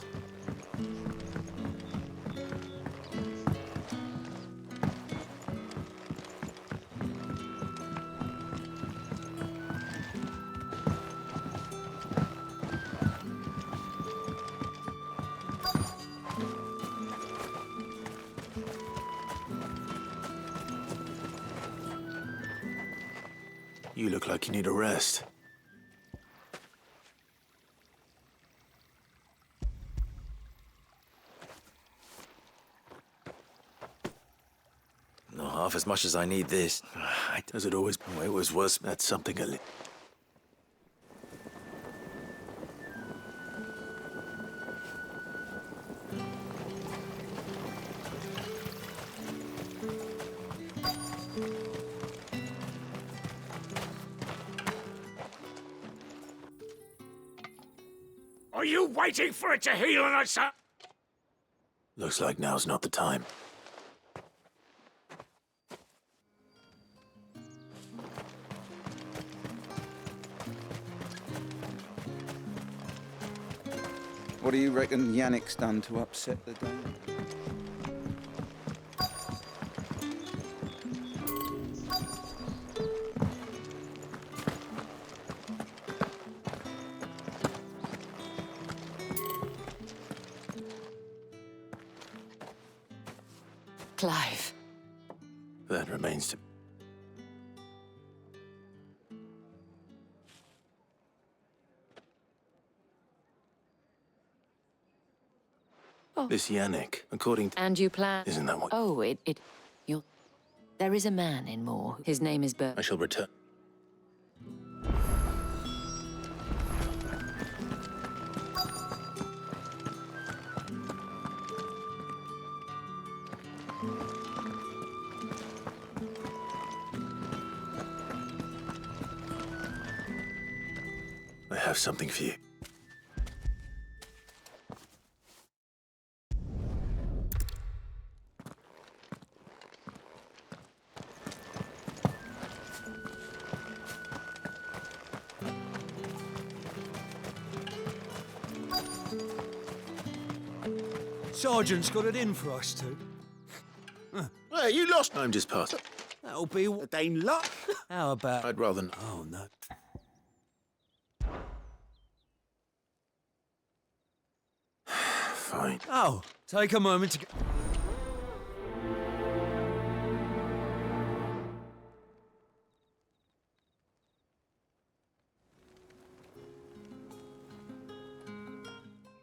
You look like you need a rest. Not half as much as I need this. Does it always... Oh, it was worse. That's something a little... Are you waiting for it to heal on us? Looks like now's not the time. What do you reckon Yannick's done to upset the dame? Clive. That remains to... This Yannick, according to... And you plan... Isn't that what... Oh, you'll... There is a man in Moor. His name is Bert. I shall return. I have something for you. Sergeant's got it in for us two. Hey, you lost. I'm just past. That'll be a Dane luck. How about... I'd rather... Oh, no. Fine. Oh, take a moment to...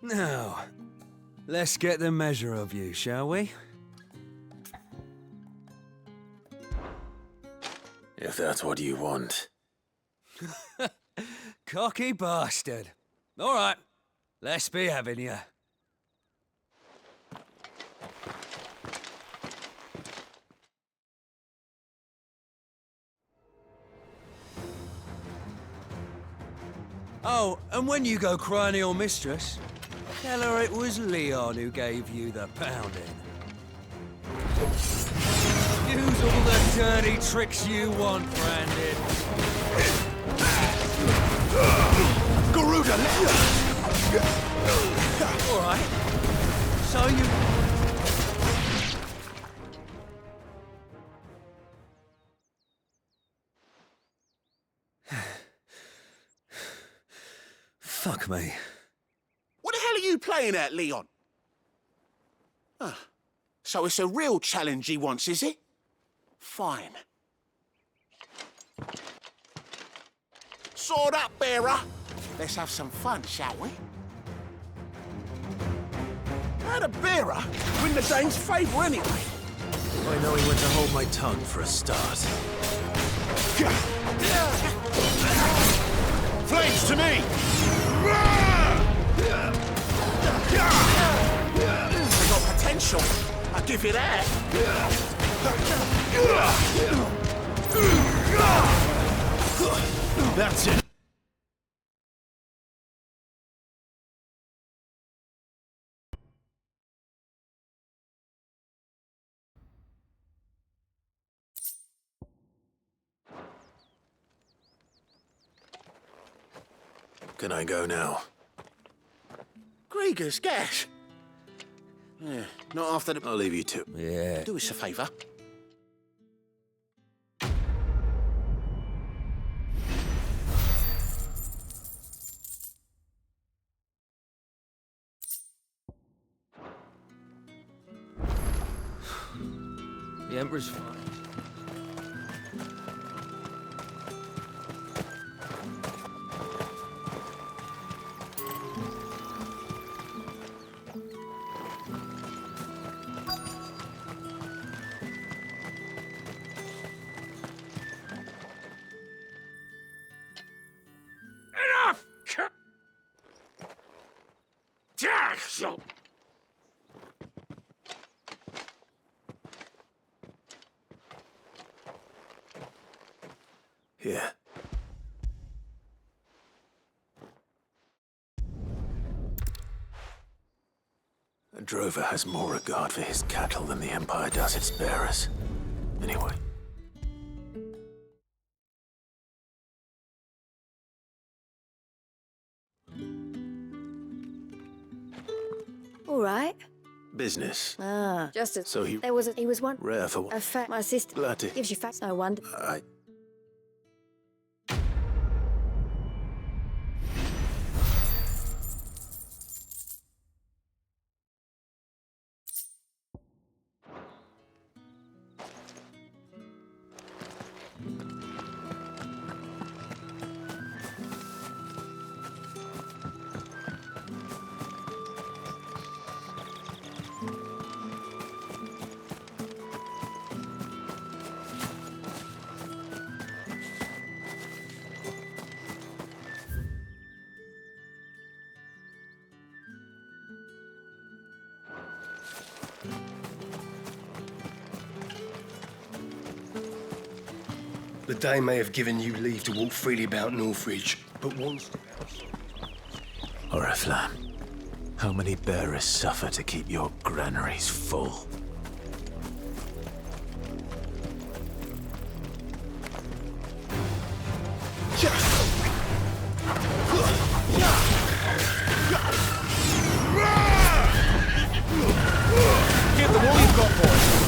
Now, let's get the measure of you, shall we? If that's what you want. Cocky bastard. All right, let's be having you. Oh, and when you go crying to your mistress, tell her it was Leon who gave you the pounding. Use all the dirty tricks you want, Brandon. Garuda, all right. So you... Fuck me. What the hell are you playing at, Leon? Ah, so it's a real challenge he wants, is it? Fine. Sword up, bearer. Let's have some fun, shall we? How'd a bearer win the Dane's favour anyway? I know he went to hold my tongue for a start. Flames to me! They got potential. I'll give you that. That's it. Can I go now? Grieger's gas. Yeah, not after the... I'll leave you to. Yeah. Do us a favour. The Emperor's fine. Here. A drover has more regard for his cattle than the Empire does its bearers. Anyway. All right. Business. Ah, just as... So he was one... Rare for A fact, my sister... Glad to... Gives you facts, no wonder. The Dane may have given you leave to walk freely about Northridge, but once... Oriflamme, how many bearers suffer to keep your granaries full? Give them all you've got, boys.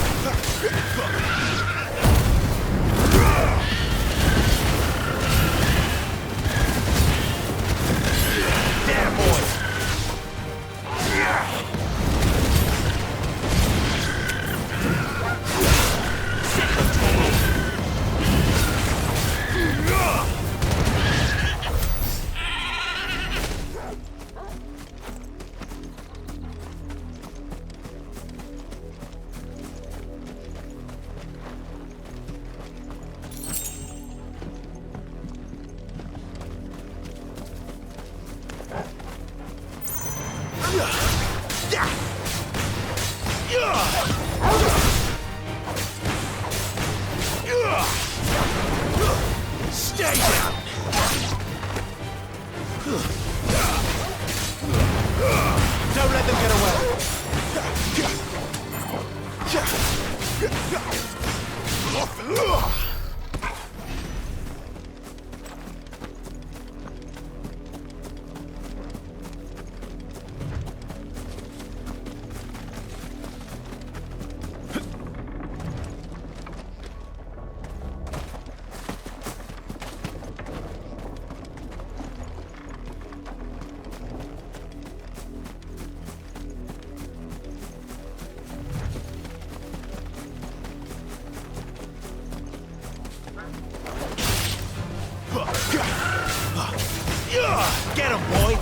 Get him, boy!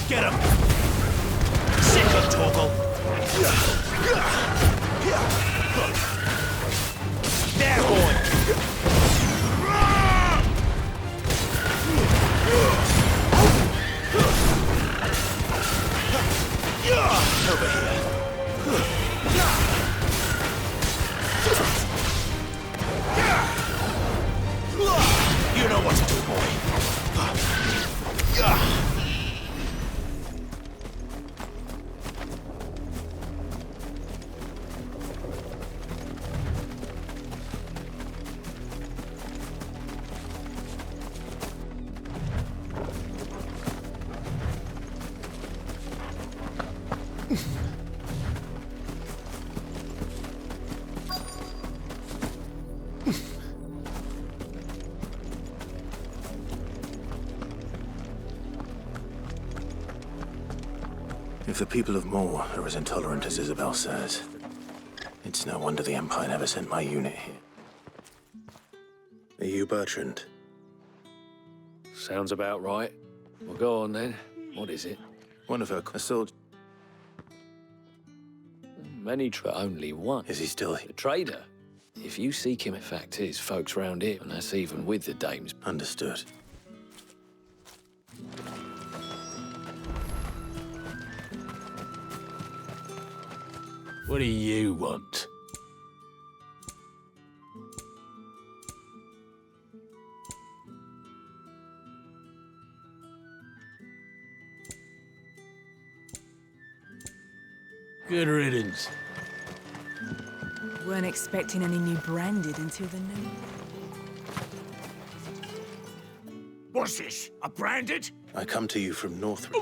Get him! Sick of Torgal! There, boy! Over here. You know what to do, boy. If the people of Moor are as intolerant as Isabel says, it's no wonder the Empire never sent my unit here. Are you Bertrand? Sounds about right. Well, go on then. What is it? One of her... a soldier... Many only one. Is he still here? A trader. If you seek him, in fact, his folks round here, and that's even with the dames. Understood. What do you want? Good riddance. Weren't expecting any new branded until the new. What's this? A branded? I come to you from Northrop.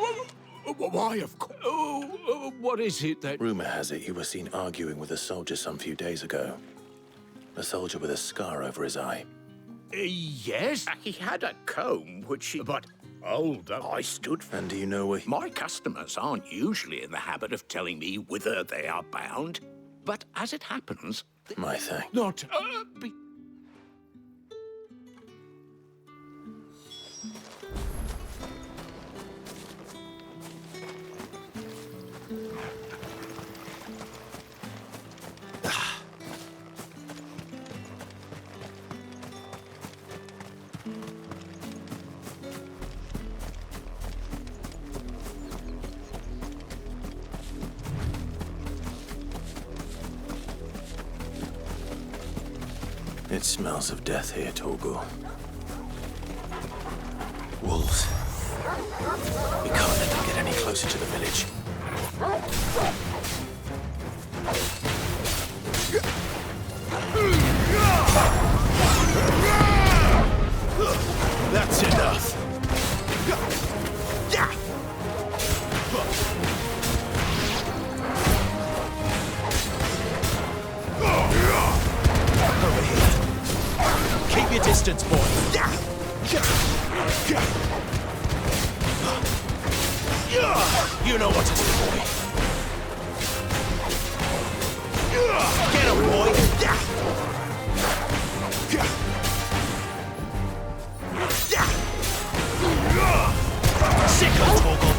Why, of course. What is it that... Rumor has it you were seen arguing with a soldier some few days ago. A soldier with a scar over his eye. Yes? He had a comb, which he... But hold up, I stood for... And do you know where... My customers aren't usually in the habit of telling me whither they are bound. But as it happens... My thanks. Not... It smells of death here, Torgal. Wolves. We can't let them get any closer to the village. That's enough. Over here. Keep your distance, boy. You know what to do, boy. Get him, boy. Sick of Torgal.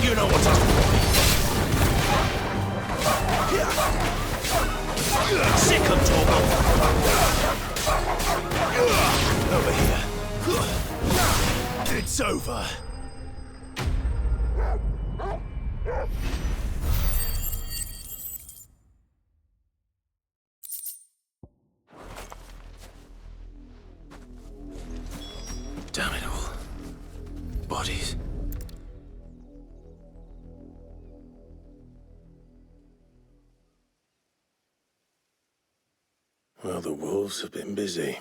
You know what to do, boy. Sick of Torgal. Over here. It's over. Damn it all. Bodies. Well, the wolves have been busy.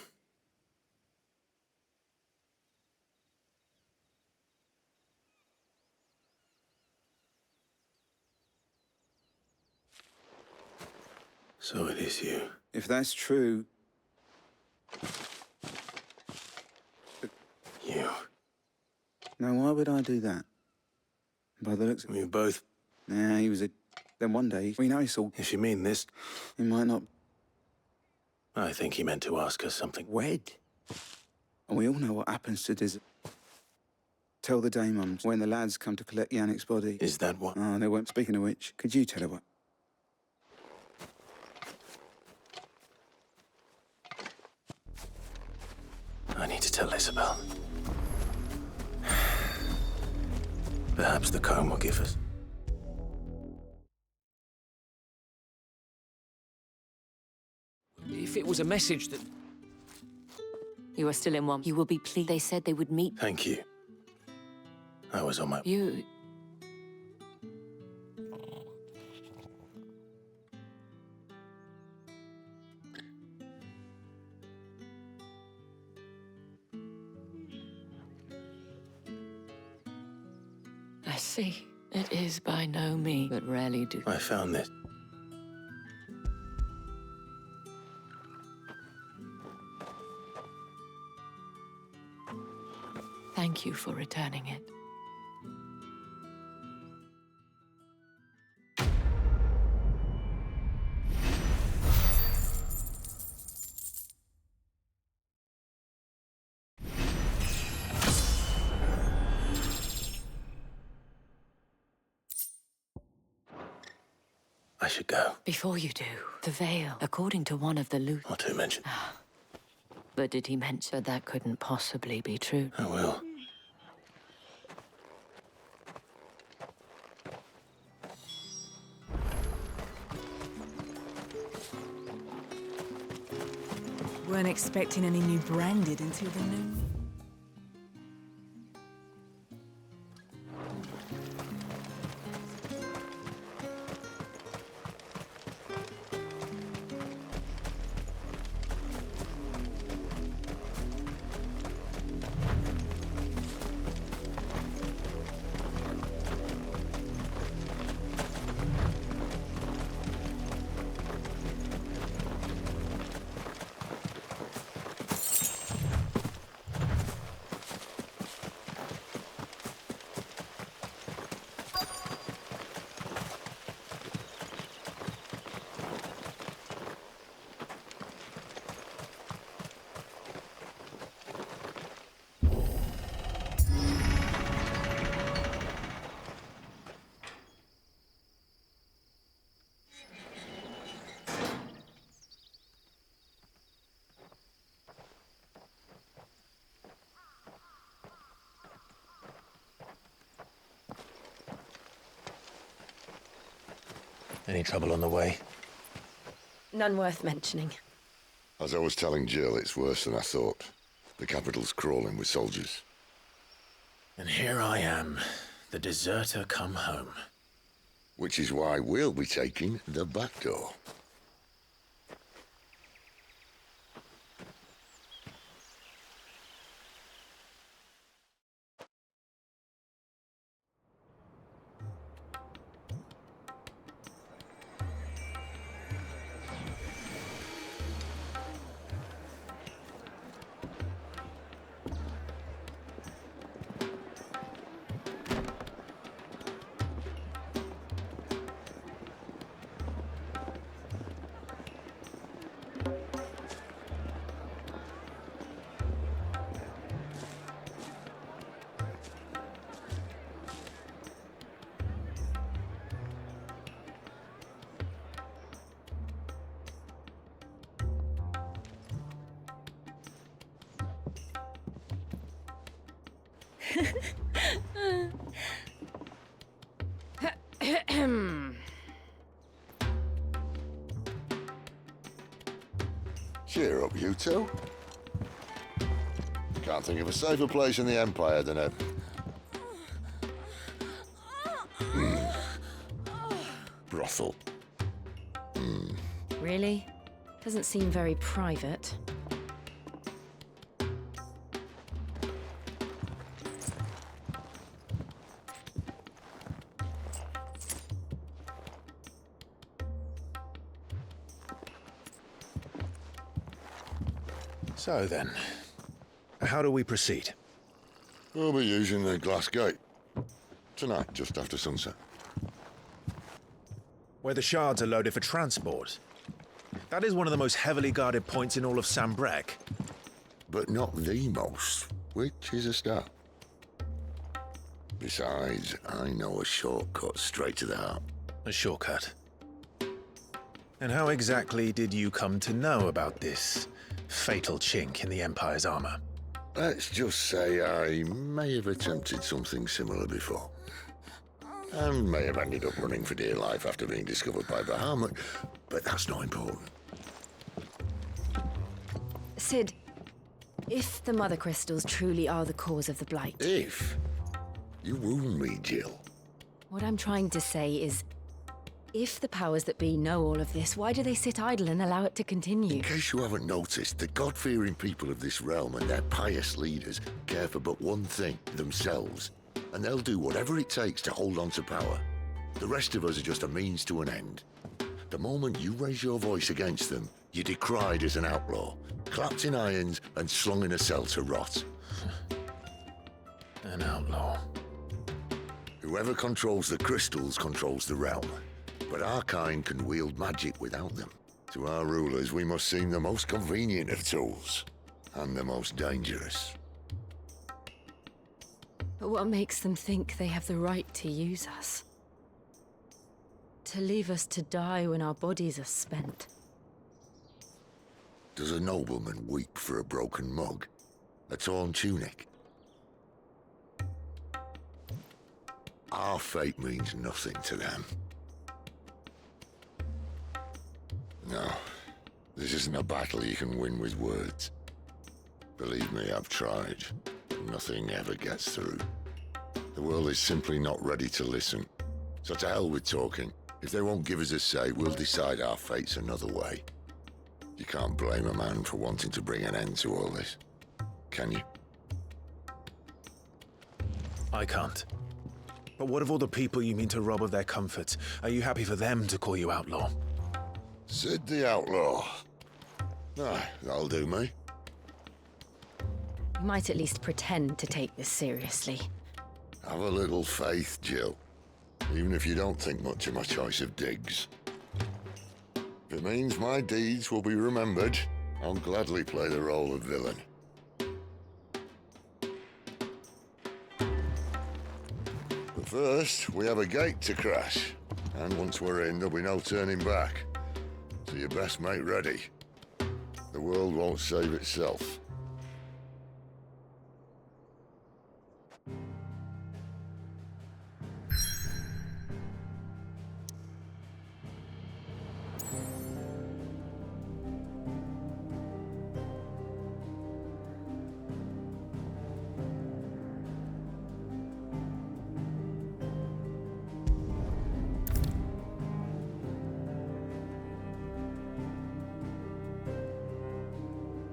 So it is you. If that's true... You. Now, why would I do that? By the looks of... We both... Yeah, he was a... Then one day, we know it's all... If you mean this... He might not... I think he meant to ask us something. Wed. And we all know what happens to Tell the day mums when the lads come to collect Yannick's body. Is that what? Oh, they won't. Speaking of which, could you tell her what? I need to tell Isabel. Perhaps the comb will give us. If it was a message that... You are still in one. You will be pleased. They said they would meet. Thank you. I was on my... You... I see. It is by no means, but rarely do. I found this. Thank you for returning it. I should go. Before you do, the veil, according to one of the loot... Not to mention. But did he mention that couldn't possibly be true? I will. Weren't expecting any new branded until the new... Any trouble on the way? None worth mentioning. As I was telling Jill, it's worse than I thought. The capital's crawling with soldiers. And here I am, the deserter come home. Which is why we'll be taking the back door. Cheer up, you two. Can't think of a safer place in the Empire than a... brothel. Really? Doesn't seem very private. So then, how do we proceed? We'll be using the glass gate. Tonight, just after sunset. Where the shards are loaded for transport. That is one of the most heavily guarded points in all of Sambrec. But not the most, which is a start. Besides, I know a shortcut straight to the heart. A shortcut? And how exactly did you come to know about this fatal chink in the Empire's armor? Let's just say I may have attempted something similar before. And may have ended up running for dear life after being discovered by Bahamut, but that's not important. Sid, if the Mother Crystals truly are the cause of the Blight... If? You wound me, Jill. What I'm trying to say is, if the powers that be know all of this, why do they sit idle and allow it to continue? In case you haven't noticed, the God-fearing people of this realm and their pious leaders care for but one thing, themselves. And they'll do whatever it takes to hold on to power. The rest of us are just a means to an end. The moment you raise your voice against them, you're decried as an outlaw, clapped in irons and slung in a cell to rot. An outlaw. Whoever controls the crystals controls the realm. But our kind can wield magic without them. To our rulers, we must seem the most convenient of tools, and the most dangerous. But what makes them think they have the right to use us? To leave us to die when our bodies are spent? Does a nobleman weep for a broken mug? A torn tunic? Our fate means nothing to them. No, this isn't a battle you can win with words. Believe me, I've tried. Nothing ever gets through. The world is simply not ready to listen. So to hell with talking. If they won't give us a say, we'll decide our fates another way. You can't blame a man for wanting to bring an end to all this, can you? I can't. But what of all the people you mean to rob of their comforts? Are you happy for them to call you outlaw? Sid the outlaw. Aye, that'll do me. You might at least pretend to take this seriously. Have a little faith, Jill. Even if you don't think much of my choice of digs. If it means my deeds will be remembered, I'll gladly play the role of villain. But first, we have a gate to crash. And once we're in, there'll be no turning back. So you best make ready. The world won't save itself.